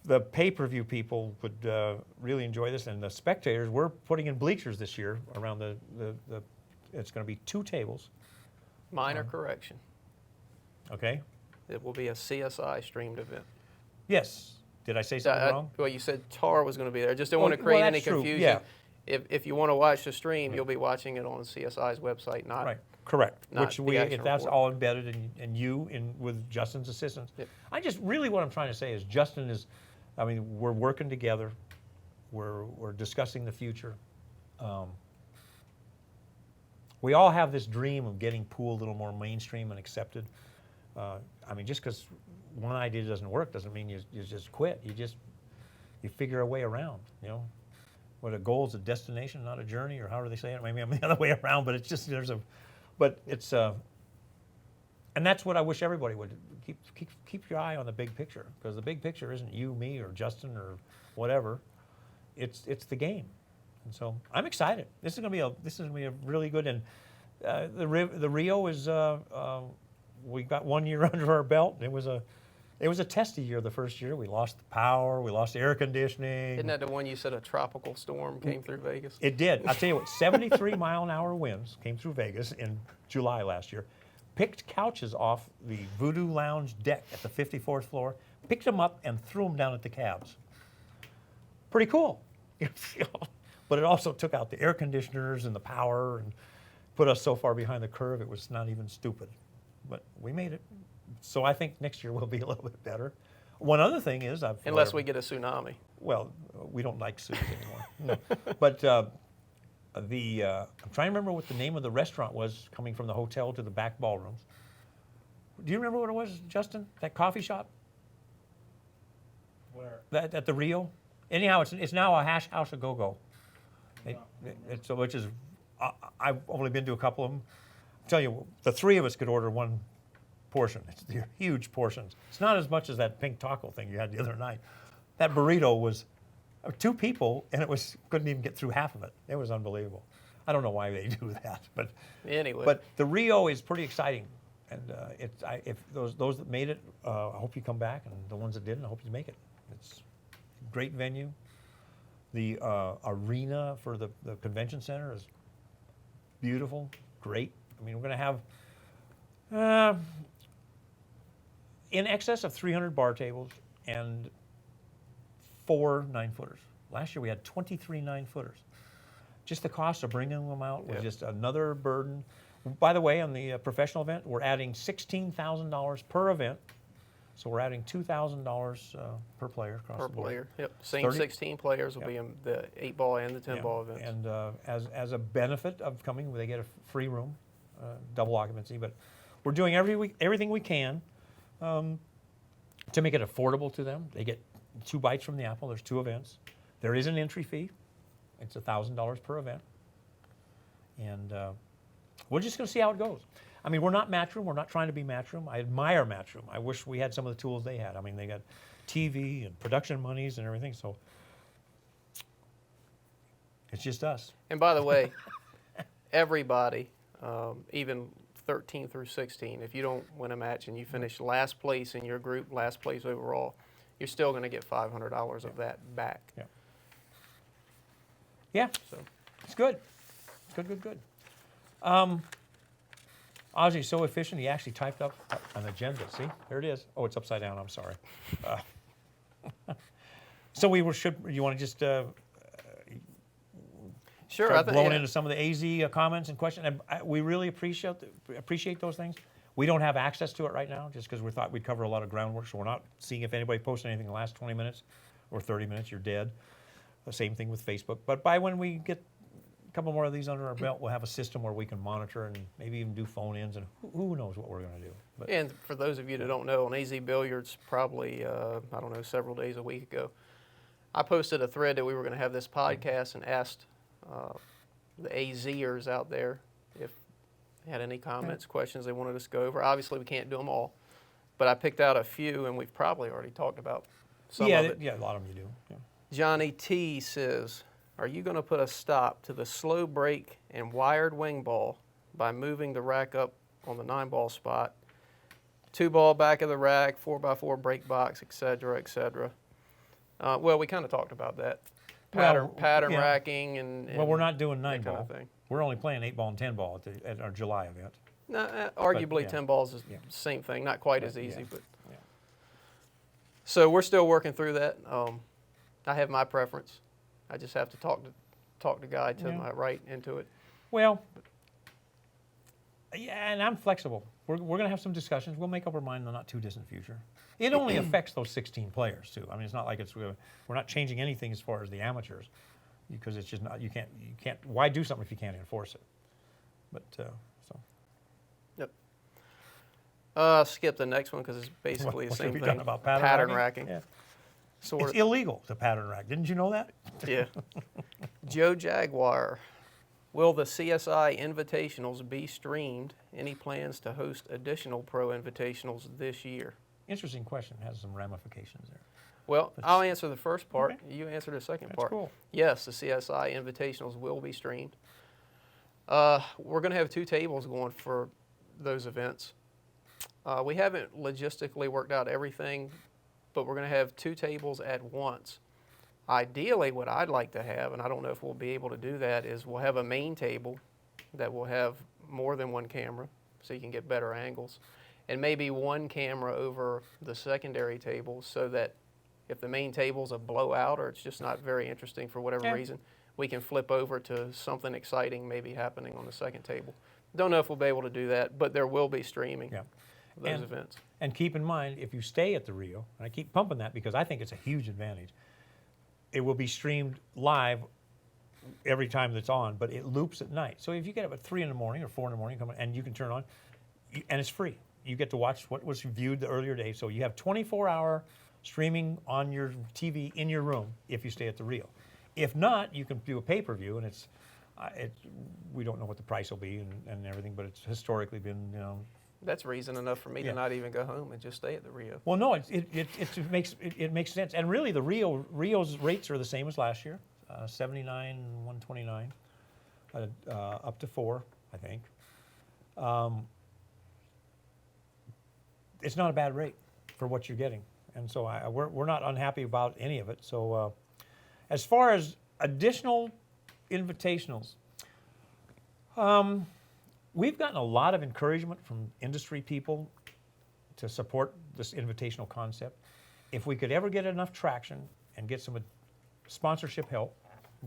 the pay-per-view people would really enjoy this. And the spectators, we're putting in bleachers this year around it's going to be 2 tables. Minor correction. Okay. It will be a CSI streamed event. Yes. Did I say something wrong? Well, you said TAR was going to be there. I just don't want to create any confusion. Yeah. If you want to watch the stream, you'll be watching it on CSI's website, not right. Correct. Not If that's all embedded in you with Justin's assistance. Yep. What I'm trying to say is Justin is, we're working together. We're discussing the future. We all have this dream of getting pool a little more mainstream and accepted. Just because one idea doesn't work doesn't mean you just quit. You figure a way around. What a goal is a destination, not a journey, or how do they say it? Maybe I'm the other way around, but it's just and that's what I wish everybody would keep your eye on the big picture, because the big picture isn't you, me, or Justin, or whatever. It's the game, and so I'm excited. This is gonna be a really good. And the Rio is we got 1 year under our belt. It was a testy year the first year. We lost the power. We lost the air conditioning. Isn't that the one you said a tropical storm came through Vegas? It did. I'll tell you what, 73-mile-an-hour winds came through Vegas in July last year. Picked couches off the Voodoo Lounge deck at the 54th floor, picked them up and threw them down at the cabs. Pretty cool. But it also took out the air conditioners and the power and put us so far behind the curve it was not even stupid. But we made it. So I think next year will be a little bit better. One other thing is, unless we get a tsunami. Well, we don't like tsunamis anymore. No. But I'm trying to remember what the name of the restaurant was coming from the hotel to the back ballrooms. Do you remember what it was, Justin? That coffee shop? Where? At the Rio? Anyhow, it's now a hash house a go-go. Which is, I've only been to a couple of them. I'll tell you, the 3 of us could order one portion. They're huge portions. It's not as much as that pink taco thing you had the other night. That burrito was 2 people, and couldn't even get through half of it. It was unbelievable. I don't know why they do that, but anyway. But the Rio is pretty exciting, and if those that made it, I hope you come back, and the ones that didn't, I hope you make it. It's a great venue. The arena for the convention center is beautiful, great. We're going to have in excess of 300 bar tables and 4 9-footers. Last year we had 23 9-footers. Just the cost of bringing them out was just another burden. By the way, on the professional event, we're adding $16,000 per event. So we're adding $2,000 per player across the board. Per player, yep. Same 16 players will be in the 8-ball and the 10-ball events. And as a benefit of coming, they get a free room, double occupancy. But we're doing everything we can to make it affordable to them. They get 2 bites from the apple. There's 2 events. There is an entry fee. It's $1,000 per event. And we're just going to see how it goes. We're not Matchroom. We're not trying to be Matchroom. I admire Matchroom. I wish we had some of the tools they had. They got TV and production monies and everything. So it's just us. And by the way, everybody, even 13 through 16, if you don't win a match and you finish last place in your group, last place overall, you're still going to get $500 of that back. Yeah. Yeah. So it's good. It's good. Ozzy's so efficient, he actually typed up an agenda. See, there it is. Oh, it's upside down. I'm sorry. So you want to just sure, start blowing into some of the AZ comments and questions? And we really appreciate those things. We don't have access to it right now just because we thought we'd cover a lot of groundwork, so we're not seeing if anybody posted anything in the last 20 minutes or 30 minutes. You're dead. The same thing with Facebook. But by when we get a couple more of these under our belt, we'll have a system where we can monitor and maybe even do phone-ins, and who knows what we're going to do. But And for those of you that don't know, on AZ Billiards, probably, I don't know, several days, a week ago, I posted a thread that we were going to have this podcast and asked the AZers out there if they had any comments, questions they wanted us to go over. Obviously, we can't do them all, but I picked out a few, and we've probably already talked about some of it. Yeah, a lot of them you do. Yeah. Johnny T says, are you going to put a stop to the slow break and wired wing ball by moving the rack up on the 9-ball spot, 2-ball back of the rack, 4x4 break box, et cetera, well, we kind of talked about that. Pattern yeah. racking and Well, we're not doing that 9-ball. kind of thing. We're only playing 8-ball and 10-ball at our July event. No, arguably yeah. 10 balls is Yeah. the same thing, not quite Yeah, as easy, yeah. but Yeah. so we're still working through that. I have my preference. I just have to talk to Guy to Yeah. my right into it. Well, yeah, and I'm flexible. We're going to have some discussions. We'll make up our mind in the not too distant future. It only affects those 16 players too. I mean, it's not like we're not changing anything as far as the amateurs, because it's just not, you can't. Why do something if you can't enforce it? But so. Skip the next one because it's basically the What same have you thing. done about pattern racking. Yeah. Sort It's of. illegal to pattern rack. Didn't you know that? Yeah. Joe Jaguar. Will the CSI Invitationals be streamed? Any plans to host additional pro invitationals this year? Interesting question. Has some ramifications there. Well, I'll answer the first part. Okay. You answer the second That's part. cool. Yes, the CSI Invitationals will be streamed. We're going to have 2 tables going for those events. We haven't logistically worked out everything, but we're going to have 2 tables at once. Ideally, what I'd like to have, and I don't know if we'll be able to do that, is we'll have a main table that will have more than 1 camera so you can get better angles, and maybe 1 camera over the secondary table so that if the main table's a blowout or it's just not very interesting for whatever reason, we can flip over to something exciting maybe happening on the second table. Don't know if we'll be able to do that, but there will be streaming of those events. And keep in mind, if you stay at the Rio, and I keep pumping that because I think it's a huge advantage, it will be streamed live every time that's on, but it loops at night. So if you get up at 3 in the morning or 4 in the morning, come on, and you can turn on, and it's free. You get to watch what was viewed the earlier day. So you have 24-hour streaming on your TV in your room if you stay at the Rio. If not, you can do a pay-per-view, and we don't know what the price will be and everything, but it's historically been, That's reason enough for me to not even go home and just stay at the Rio. Well, no, it makes sense, and really the Rio's rates are the same as last year, $79 and $129, up to 4, I think. It's not a bad rate for what you're getting, and so we're not unhappy about any of it. So, as far as additional invitationals, we've gotten a lot of encouragement from industry people to support this invitational concept. If we could ever get enough traction and get some sponsorship help,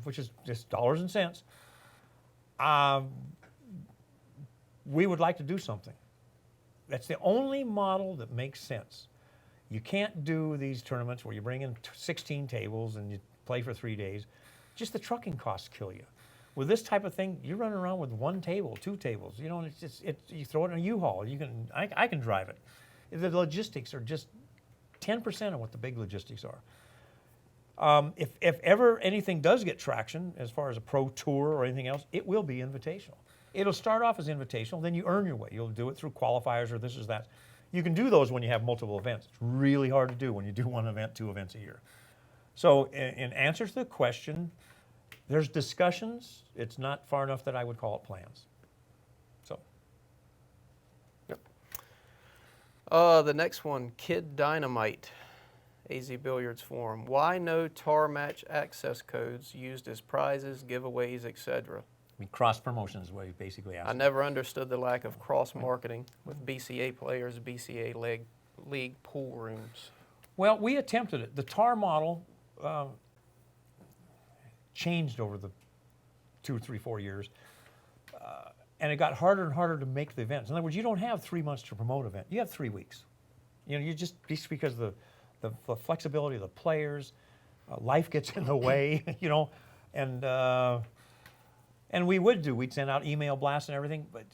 which is just dollars and cents, we would like to do something. That's the only model that makes sense. You can't do these tournaments where you bring in 16 tables and you play for 3 days. Just the trucking costs kill you. With this type of thing, you're running around with 1 table, 2 tables. You know, it's just you throw it in a U-Haul. I can drive it. The logistics are just 10% of what the big logistics are. If ever anything does get traction as far as a pro tour or anything else, it will be invitational. It'll start off as invitational, then you earn your way. You'll do it through qualifiers or this or that. You can do those when you have multiple events. It's really hard to do when you do 1 event, 2 events a year. So in answer to the question, there's discussions. It's not far enough that I would call it plans. So. Yep. The next one, Kid Dynamite, AZ Billiards Forum. Why no tar match access codes used as prizes, giveaways, etc.? I mean, cross promotion is what he basically asked. I never understood the lack of cross-marketing with BCA players, BCA league pool rooms. Well, we attempted it. The TAR model changed over the 2, 3, 4 years, and it got harder and harder to make the events. In other words, you don't have 3 months to promote an event. You have 3 weeks. You know, you just because of the flexibility of the players, life gets in the way, and we'd send out email blasts and everything, but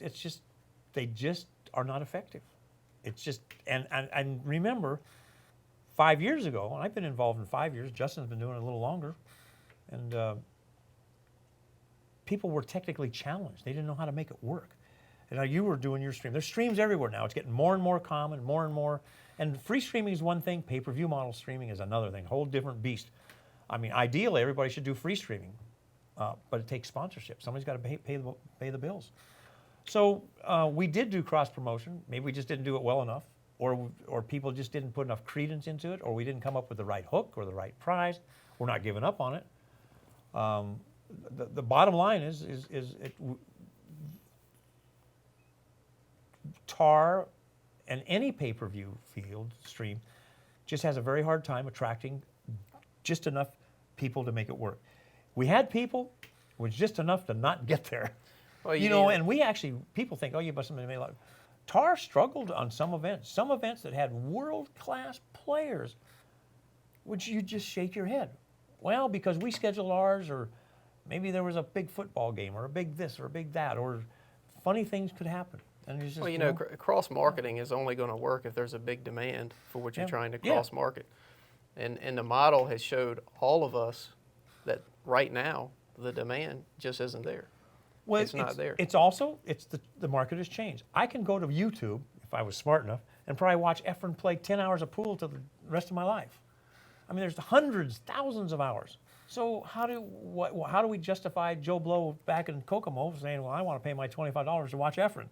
they just are not effective. It's just, and remember, 5 years ago, and I've been involved in 5 years, Justin's been doing it a little longer, and people were technically challenged. They didn't know how to make it work. And now you were doing your stream. There's streams everywhere now. It's getting more and more common, more and more. And free streaming is one thing. Pay-per-view model streaming is another thing. Whole different beast. I mean, ideally, everybody should do free streaming, but it takes sponsorship. Somebody's got to pay the bills. So we did do cross-promotion. Maybe we just didn't do it well enough, or people just didn't put enough credence into it, or we didn't come up with the right hook or the right prize. We're not giving up on it. The bottom line is TAR and any pay-per-view field stream just has a very hard time attracting just enough people to make it work. We had people, it was just enough to not get there. Well, And we actually, people think, oh, you must have made a lot. TAR struggled on some events that had world-class players, which you just shake your head. Well, because we scheduled ours, or maybe there was a big football game, or a big this, or a big that, or funny things could happen. And it's just, cross-marketing is only going to work if there's a big demand for what you're trying to cross-market. And the model has showed all of us that right now the demand just isn't there. Well, it's not there. It's also, the market has changed. I can go to YouTube, if I was smart enough, and probably watch Efren play 10 hours of pool till the rest of my life. I mean, there's hundreds, thousands of hours. So how do we justify Joe Blow back in Kokomo saying, well, I want to pay my $25 to watch Efren?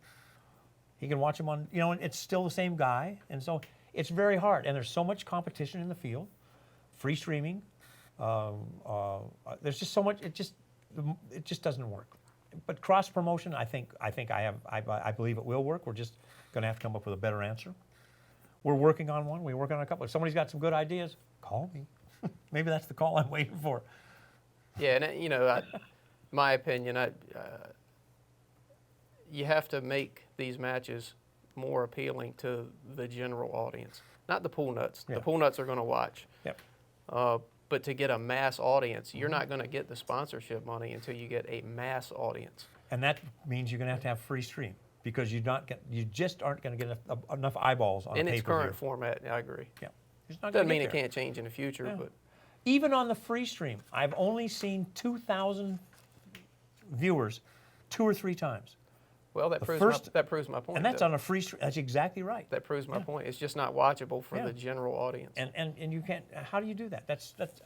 He can watch him on, it's still the same guy. And so it's very hard. And there's so much competition in the field, free streaming. There's just so much, it just doesn't work. But cross promotion, I believe it will work. We're just going to have to come up with a better answer. We're working on one. We're working on a couple. If somebody's got some good ideas, call me. Maybe that's the call I'm waiting for. Yeah, and my opinion, you have to make these matches more appealing to the general audience, not the pool nuts. Yeah. The pool nuts are going to watch. Yep. But to get a mass audience, you're not going to get the sponsorship money until you get a mass audience. And that means you're going to have free stream, because you just aren't going to get enough eyeballs on in pay-per-view. its current format. I agree. Yeah. It's not Doesn't gonna mean get it there. can't change in the future, Yeah. but Even on the free stream, I've only seen 2,000 viewers 2 or 3 times. well, that proves my point. And that's though. on a free stream. That's exactly right. That proves my point. It's just not watchable for the general audience. And you can't. How do you do that? That's what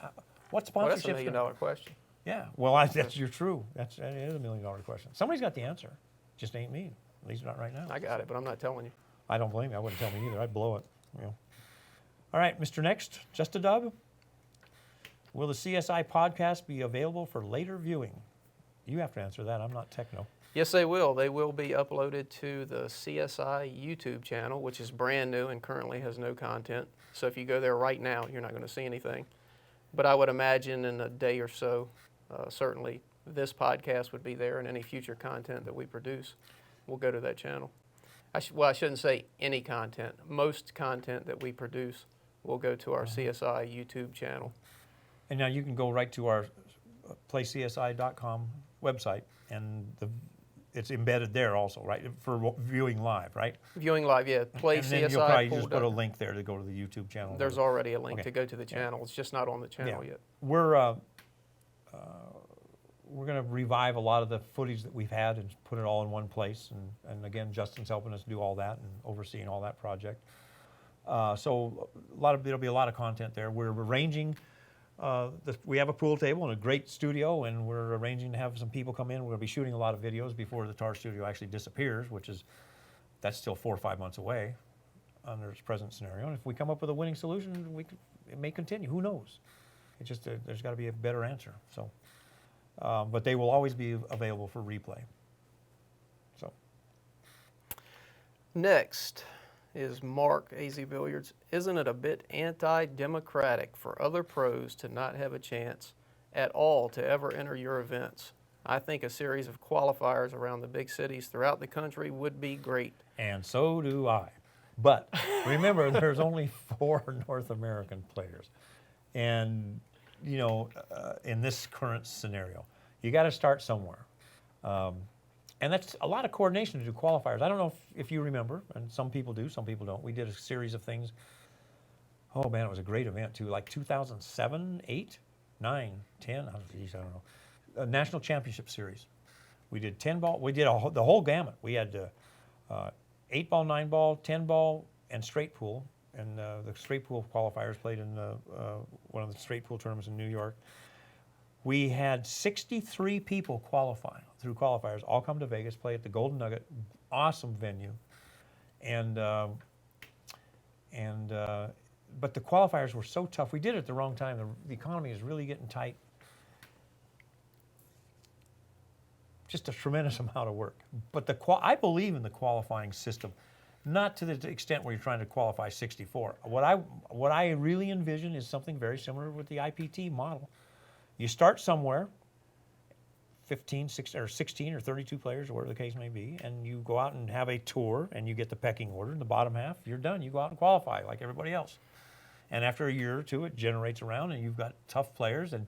Well, that's sponsorship? $1 million question. Yeah. Well, you're true. That is $1 million question. Somebody's got the answer. Just ain't me. At least not right now. I got it, but I'm not telling you. I don't blame you. I wouldn't tell me either. I'd blow it. All right, Mr. Next, just a dub. Will the CSI podcast be available for later viewing? You have to answer that. I'm not techno. Yes, they will. They will be uploaded to the CSI YouTube channel, which is brand new and currently has no content. So if you go there right now, you're not going to see anything. But I would imagine in a day or so, certainly this podcast would be there, and any future content that we produce will go to that channel. I shouldn't say any content. Most content that we produce will go to our CSI YouTube channel. And now you can go right to our playcsi.com website, and it's embedded there also, right? For viewing live, right? Viewing live, yeah. Play and CSI. then you'll probably just put a link there to go to the YouTube channel. There's already a link to go to the channel. It's just not on the channel yet. We're going to revive a lot of the footage that we've had and put it all in one place. And again, Justin's helping us do all that and overseeing all that project. So there'll be a lot of content there. We're arranging. We have a pool table and a great studio, and we're arranging to have some people come in. We're going to be shooting a lot of videos before the TAR studio actually disappears, that's still 4 or 5 months away under its present scenario. And if we come up with a winning solution, it may continue. Who knows? It's just there's got to be a better answer. So, but they will always be available for replay. So, next is Mark, AZ Billiards. Isn't it a bit anti-democratic for other pros to not have a chance at all to ever enter your events? I think a series of qualifiers around the big cities throughout the country would be great. And so do I. But remember, there's only 4 North American players. And in this current scenario. You got to start somewhere. And that's a lot of coordination to do qualifiers. I don't know if you remember, and some people do, some people don't. We did a series of things. Oh, man, it was a great event, too. Like 2007, 8, 9, 10, oh, geez, I don't know. A national championship series. We did 10-ball. We did the whole gamut. We had 8-ball, 9-ball, 10-ball, and straight pool. And the straight pool qualifiers played in one of the straight pool tournaments in New York. We had 63 people qualify through qualifiers, all come to Vegas, play at the Golden Nugget, awesome venue. But the qualifiers were so tough. We did it at the wrong time. The economy is really getting tight. Just a tremendous amount of work. But I believe in the qualifying system, not to the extent where you're trying to qualify 64. What I really envision is something very similar with the IPT model. You start somewhere, 16 or 32 players, or whatever the case may be, and you go out and have a tour, and you get the pecking order. In the bottom half, you're done. You go out and qualify like everybody else. And after a year or two, it generates around, and you've got tough players, and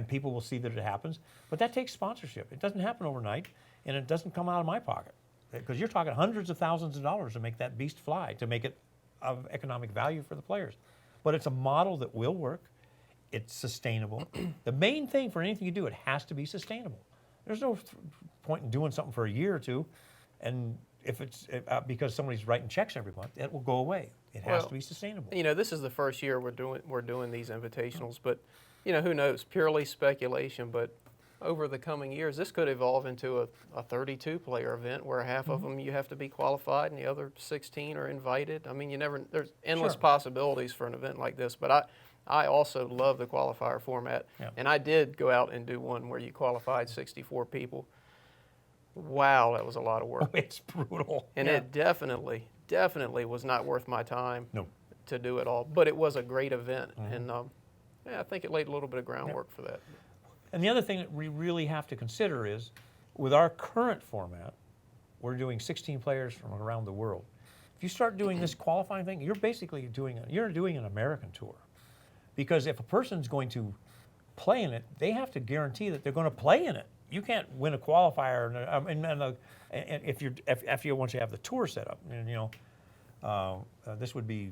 people will see that it happens. But that takes sponsorship. It doesn't happen overnight, and it doesn't come out of my pocket. Because you're talking hundreds of thousands of dollars to make that beast fly, to make it of economic value for the players. But it's a model that will work. It's sustainable. The main thing for anything you do, it has to be sustainable. There's no point in doing something for a year or two, and if it's because somebody's writing checks every month, it will go away. It has to be sustainable. This is the first year we're doing these invitationals, but who knows? Purely speculation. But over the coming years, this could evolve into a 32-player event where half of them you have to be qualified and the other 16 are invited. I mean, there's endless possibilities for an event like this. But I also love the qualifier format, and I did go out and do one where you qualified 64 people. Wow, that was a lot of work. It's brutal. And it definitely was not worth my time to do it all. But it was a great event, and I think it laid a little bit of groundwork for that. And the other thing that we really have to consider is, with our current format, we're doing 16 players from around the world. If you start doing this qualifying thing, you're basically doing an American tour. Because if a person's going to play in it, they have to guarantee that they're going to play in it. You can't win a qualifier, once you have the tour set up. And this would be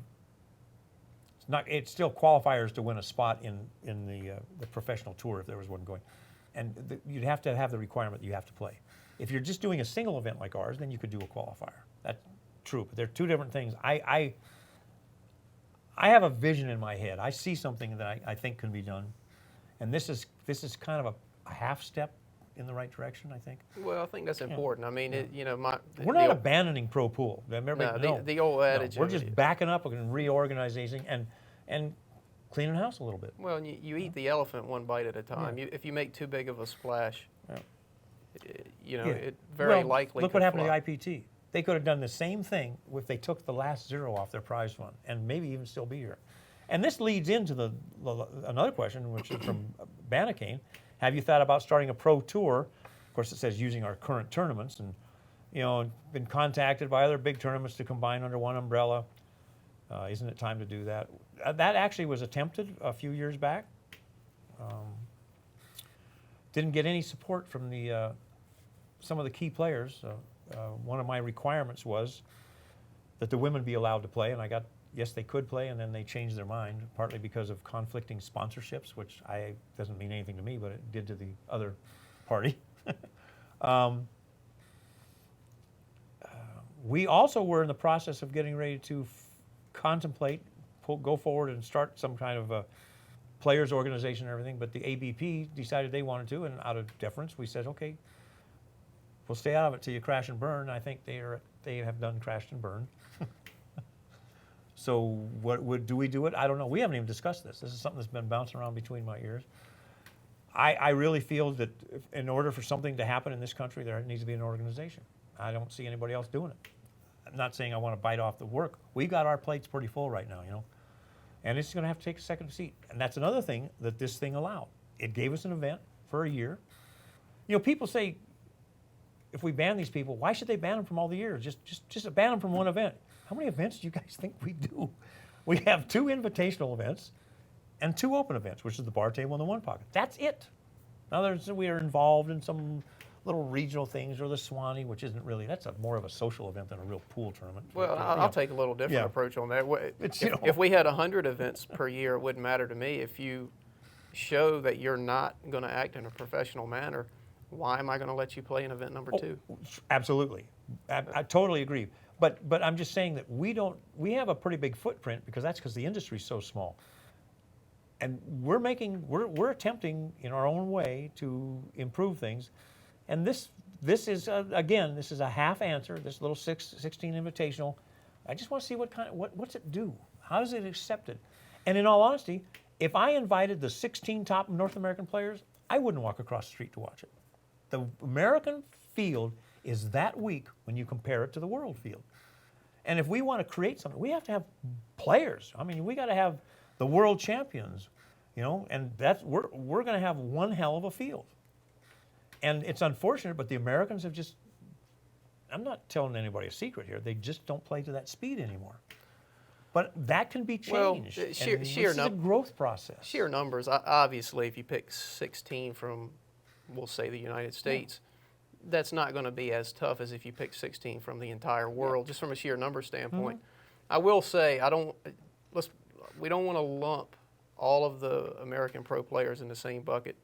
it's still qualifiers to win a spot in the professional tour if there was one going, and you'd have to have the requirement that you have to play. If you're just doing a single event like ours, then you could do a qualifier. That's true, but they're two different things. I have a vision in my head. I see something that I think can be done, and this is kind of a half step in the right direction, I think. Well, I think that's important. I mean, we're not abandoning pro pool. The old adage. We're just backing up and reorganizing and cleaning house a little bit. Well, and you eat the elephant one bite at a time. If you make too big of a splash, it very likely. Look what happened to the IPT. They could have done the same thing if they took the last zero off their prize fund and maybe even still be here. And this leads into another question, which is from Banacane. Have you thought about starting a pro tour? Of course, it says using our current tournaments, and been contacted by other big tournaments to combine under one umbrella. Isn't it time to do that? That actually was attempted a few years back. Didn't get any support from some of the key players. One of my requirements was that the women be allowed to play, and I got, yes, they could play, and then they changed their mind, partly because of conflicting sponsorships, which doesn't mean anything to me, but it did to the other party. We also were in the process of getting ready to contemplate, go forward and start some kind of a players organization and everything, but the ABP decided they wanted to, and out of deference, we said, okay, we'll stay out of it till you crash and burn. I think they have done crashed and burned. So do we do it? I don't know. We haven't even discussed this. This is something that's been bouncing around between my ears. I really feel that in order for something to happen in this country, there needs to be an organization. I don't see anybody else doing it. I'm not saying I want to bite off the work. We got our plates pretty full right now, and it's going to have to take a second seat. And that's another thing that this thing allowed. It gave us an event for a year. People say, if we ban these people, why should they ban them from all the years? Just ban them from one event. How many events do you guys think we do? We have 2 invitational events, and 2 open events, which is the bar table and the one pocket. That's it. Now we are involved in some little regional things, or the Swanee, which isn't really, that's more of a social event than a real pool tournament. Well, I'll take a little different approach on that. If we had 100 events per year, it wouldn't matter to me. If you show that you're not going to act in a professional manner, why am I going to let you play in event number 2? Absolutely. I totally agree. But I'm just saying that we have a pretty big footprint because the industry's so small. And we're attempting in our own way to improve things. And this is a half answer, this little 16 invitational. I just want to see what's it do? How does it accept it? And in all honesty, if I invited the 16 top North American players, I wouldn't walk across the street to watch it. The American field is that weak when you compare it to the world field. And if we want to create something, we have to have players. I mean, we got to have the world champions, and we're going to have one hell of a field. And it's unfortunate, but the Americans have just, I'm not telling anybody a secret here, they just don't play to that speed anymore. But that can be changed. Well, this is a growth process. Sheer numbers, obviously, if you pick 16 from, we'll say, the United States, that's not going to be as tough as if you pick 16 from the entire world, just from a sheer number standpoint. I will say, we don't want to lump all of the American pro players in the same bucket.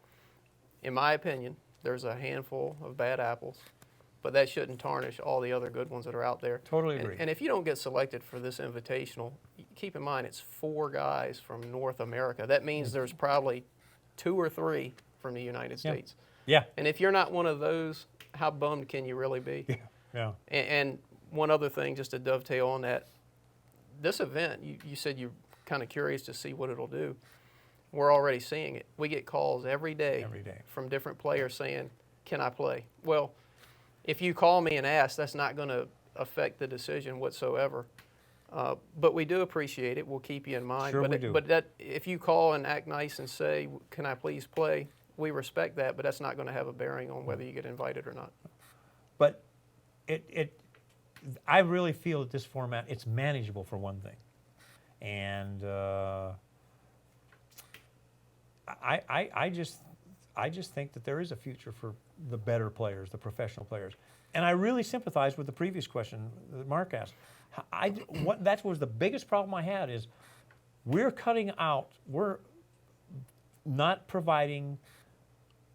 In my opinion, there's a handful of bad apples, but that shouldn't tarnish all the other good ones that are out there. Totally agree. And if you don't get selected for this invitational, keep in mind it's 4 guys from North America. That means there's probably 2 or 3 from the United States. Yeah. And if you're not one of those, how bummed can you really be? Yeah. And one other thing, just to dovetail on that, this event, you said you're kind of curious to see what it'll do. We're already seeing it. We get calls every day from different players saying, can I play? Well, if you call me and ask, that's not going to affect the decision whatsoever. But we do appreciate it. We'll keep you in mind. Sure, we do. But if you call and act nice and say, can I please play, we respect that, but that's not going to have a bearing on whether you get invited or not. But I really feel that this format, it's manageable for one thing. And I just think that there is a future for the better players, the professional players. And I really sympathize with the previous question that Mark asked. That was the biggest problem I had is we're not providing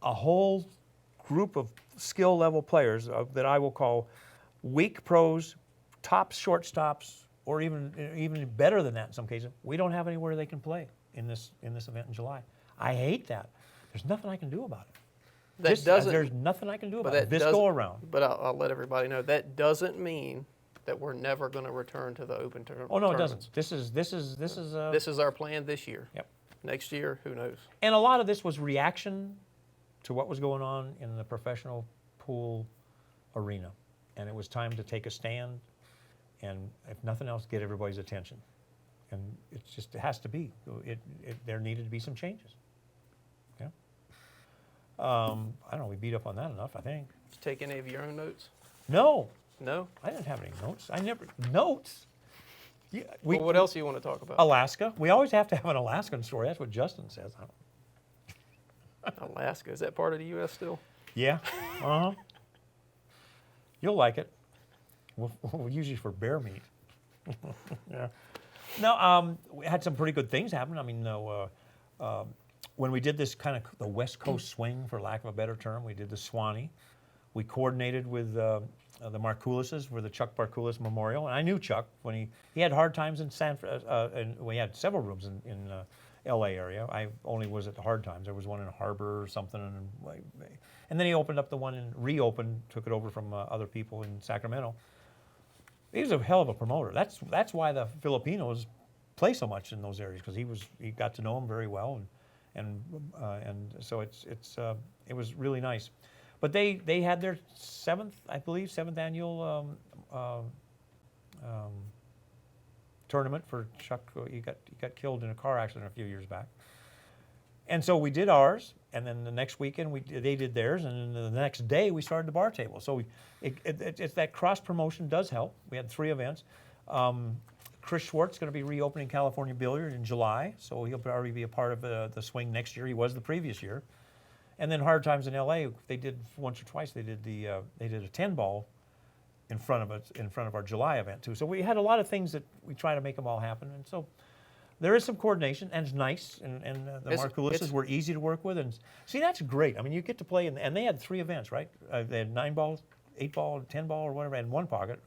a whole group of skill level players that I will call weak pros, top shortstops, or even better than that in some cases. We don't have anywhere they can play in this event in July. I hate that. There's nothing I can do about it. There's nothing I can do about it this go around. But I'll let everybody know that doesn't mean that we're never going to return to the open tournament. Oh no, it doesn't. This is our plan this year. Yep. Next year, who knows? And a lot of this was reaction to what was going on in the professional pool arena, and it was time to take a stand, and if nothing else, get everybody's attention. And it has to be. There needed to be some changes. Yeah. I don't know. We beat up on that enough, I think. Did you take any of your own notes? No. No? I didn't have any notes. Notes? Yeah, well, what else do you want to talk about? Alaska. We always have to have an Alaskan story. That's what Justin says. Alaska. Is that part of the U.S. still? Yeah. Uh-huh. You'll like it. We'll use you for bear meat. Yeah. No, we had some pretty good things happen. I mean, when we did this kind of the West Coast swing, for lack of a better term, we did the Swanee. We coordinated with the Markulises for the Chuck Markulis Memorial. And I knew Chuck when he had hard times in and we had several rooms in L.A. area. I only was at the hard times. There was one in Harbor or something. And then he opened up the one and reopened, took it over from other people in Sacramento. He was a hell of a promoter. That's why the Filipinos play so much in those areas, because he got to know them very well, and so it was really nice. But they had their seventh annual tournament for Chuck. He got killed in a car accident a few years back. And so we did ours, and then the next weekend they did theirs, and then the next day we started the bar table. So it's that cross promotion does help. We had 3 events. Chris Schwartz is going to be reopening California Billiard in July, so he'll probably be a part of the swing next year. He was the previous year. And then Hard Times in LA, they did once or twice. They did a 10-ball in front of our July event too. So we had a lot of things that we try to make them all happen, and so there is some coordination, and it's nice. And the Markulises were easy to work with, and see, that's great. I mean, you get to play, and they had 3 events, right? They had 9-ball, 8-ball, 10-ball, or whatever, and one pocket.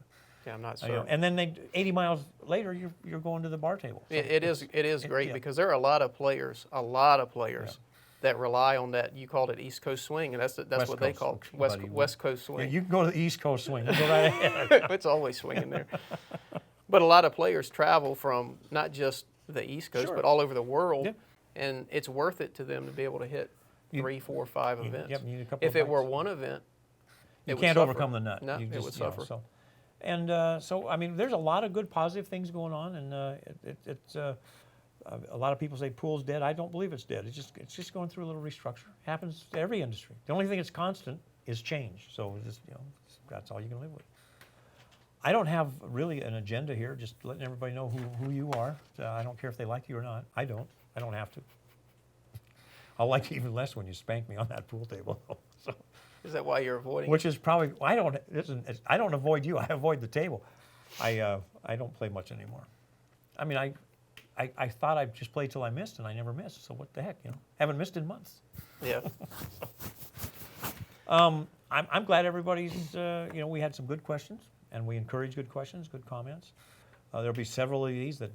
Yeah, I'm not sure. And then 80 miles later, you're going to the bar table. So it is great because there are a lot of players that rely on that. You called it East Coast swing, and that's what they call West Coast swing. Yeah, you can go to the East Coast swing. You go right ahead. It's always swinging there. But a lot of players travel from not just the East Coast, but all over the world, and it's worth it to them to be able to hit 3, 4, 5 events. Yep, you need a couple if it were one event, you can't overcome the nut. No, it would suffer. So I mean, there's a lot of good positive things going on, and it's a lot of people say pool's dead. I don't believe it's dead. It's just going through a little restructure. Happens to every industry. The only thing that's constant is change. So just that's all you can live with. I don't have really an agenda here. Just letting everybody know who you are. I don't care if they like you or not. I don't have to. I'll like you even less when you spank me on that pool table. So. Is that why you're avoiding? Which is probably I don't avoid you. I avoid the table. I don't play much anymore. I mean I thought I'd just play till I missed, and I never missed. So what the heck, Haven't missed in months. Yeah. I'm glad everybody's. We had some good questions, and we encourage good questions, good comments. There'll be several of these that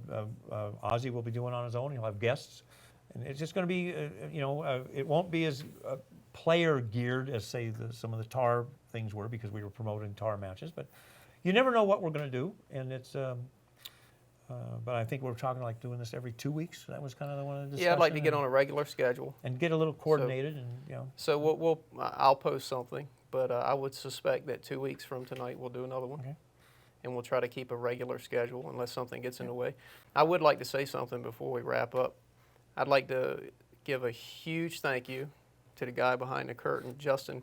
Ozzy will be doing on his own. He'll have guests, and it's just going to be. It won't be as player geared as say some of the TAR things were, because we were promoting TAR matches. But you never know what we're going to do, and it's. But I think we're talking like doing this every 2 weeks. That was kind of the one of the discussion. Yeah, I'd like to get on a regular schedule and get a little coordinated, So I'll post something, but I would suspect that 2 weeks from tonight we'll do another one, and we'll try to keep a regular schedule unless something gets in the way. I would like to say something before we wrap up. I'd like to give a huge thank you to the guy behind the curtain, Justin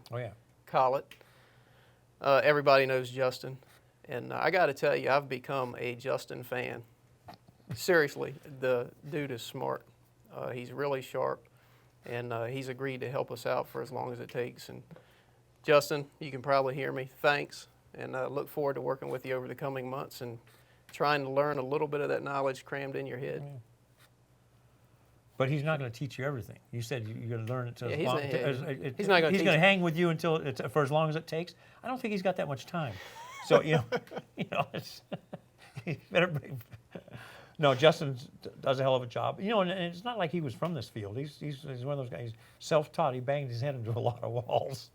Collett. Everybody knows Justin, and I got to tell you, I've become a Justin fan. Seriously, the dude is smart. He's really sharp, and he's agreed to help us out for as long as it takes. And Justin, you can probably hear me. Thanks, and look forward to working with you over the coming months and trying to learn a little bit of that knowledge crammed in your head. But he's not going to teach you everything. You said you're going to learn it. He's not going to. He's going to hang with you for as long as it takes. I don't think he's got that much time. So he better. No, Justin does a hell of a job. And it's not like he was from this field. He's one of those guys. He's self-taught. He banged his head into a lot of walls.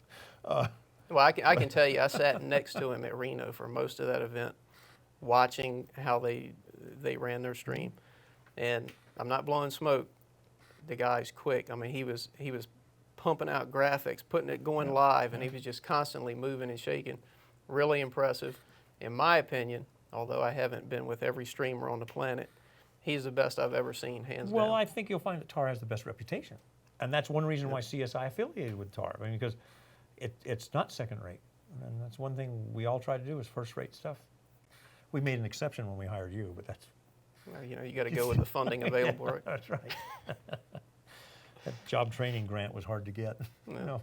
Well, I can tell you, I sat next to him at Reno for most of that event, watching how they ran their stream, and I'm not blowing smoke. The guy's quick. I mean, he was pumping out graphics, going live, and he was just constantly moving and shaking. Really impressive, in my opinion. Although I haven't been with every streamer on the planet, he's the best I've ever seen, hands down. Well, I think you'll find that TAR has the best reputation, and that's one reason why CSI affiliated with TAR. I mean, because it's not second rate, and that's one thing we all try to do is first rate stuff. We made an exception when we hired you, but that's. Well, you got to go with the funding available. Right? That's right. That job training grant was hard to get. No.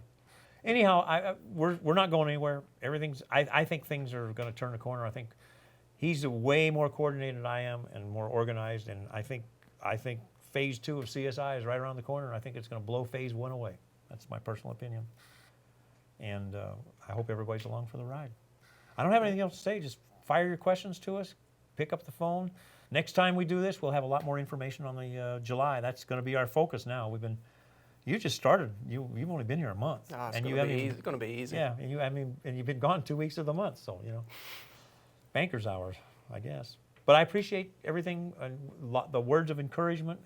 Anyhow, we're not going anywhere. I think things are going to turn the corner. I think he's way more coordinated than I am and more organized. And I think phase 2 of CSI is right around the corner. And I think it's going to blow phase 1 away. That's my personal opinion. And I hope everybody's along for the ride. I don't have anything else to say. Just fire your questions to us. Pick up the phone. Next time we do this, we'll have a lot more information on the July. That's going to be our focus now. You just started. You've only been here a month. It's going to be easy. Yeah, and you've been gone 2 weeks of the month, so banker's hours, I guess. But I appreciate everything, the words of encouragement,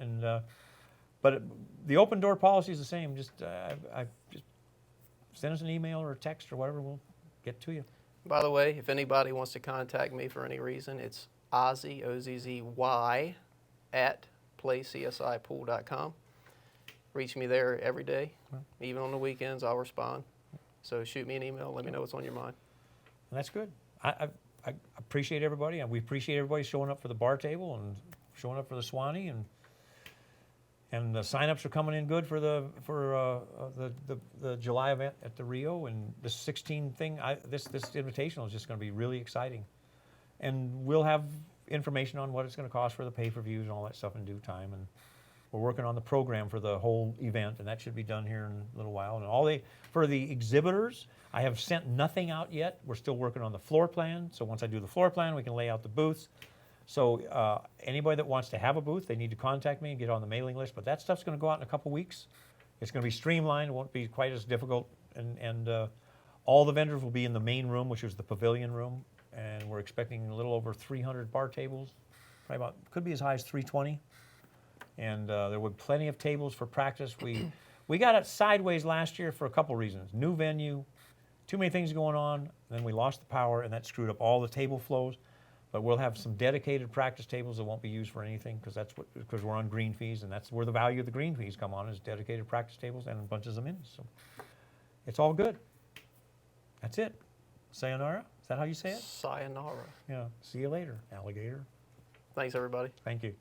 but the open door policy is the same. Just send us an email or a text or whatever. We'll get to you. By the way, if anybody wants to contact me for any reason, it's Ozzy, OZZY, at playcsipool.com. Reach me there every day. Even on the weekends, I'll respond. So shoot me an email. Let me know what's on your mind. And that's good. I I appreciate everybody, and we appreciate everybody showing up for the bar table and showing up for the Swanee, and the signups are coming in good for the July event at the Rio, and the 16 thing. This invitational is just going to be really exciting, and we'll have information on what it's going to cost for the pay-per-views and all that stuff in due time. And we're working on the program for the whole event, and that should be done here in a little while. And for the exhibitors, I have sent nothing out yet. We're still working on the floor plan. So once I do the floor plan, we can lay out the booths. So anybody that wants to have a booth, they need to contact me and get on the mailing list. But that stuff's going to go out in a couple weeks. It's going to be streamlined. It won't be quite as difficult. And all the vendors will be in the main room, which is the pavilion room. And we're expecting a little over 300 bar tables. Probably could be as high as 320. And there were plenty of tables for practice. We got it sideways last year for a couple reasons. New venue, too many things going on. Then we lost the power, and that screwed up all the table flows. But we'll have some dedicated practice tables that won't be used for anything because we're on green fees, and that's where the value of the green fees come on, is dedicated practice tables and bunches of minis. So it's all good. That's it. Sayonara? Is that how you say it? Sayonara. Yeah. See you later, alligator. Thanks, everybody. Thank you.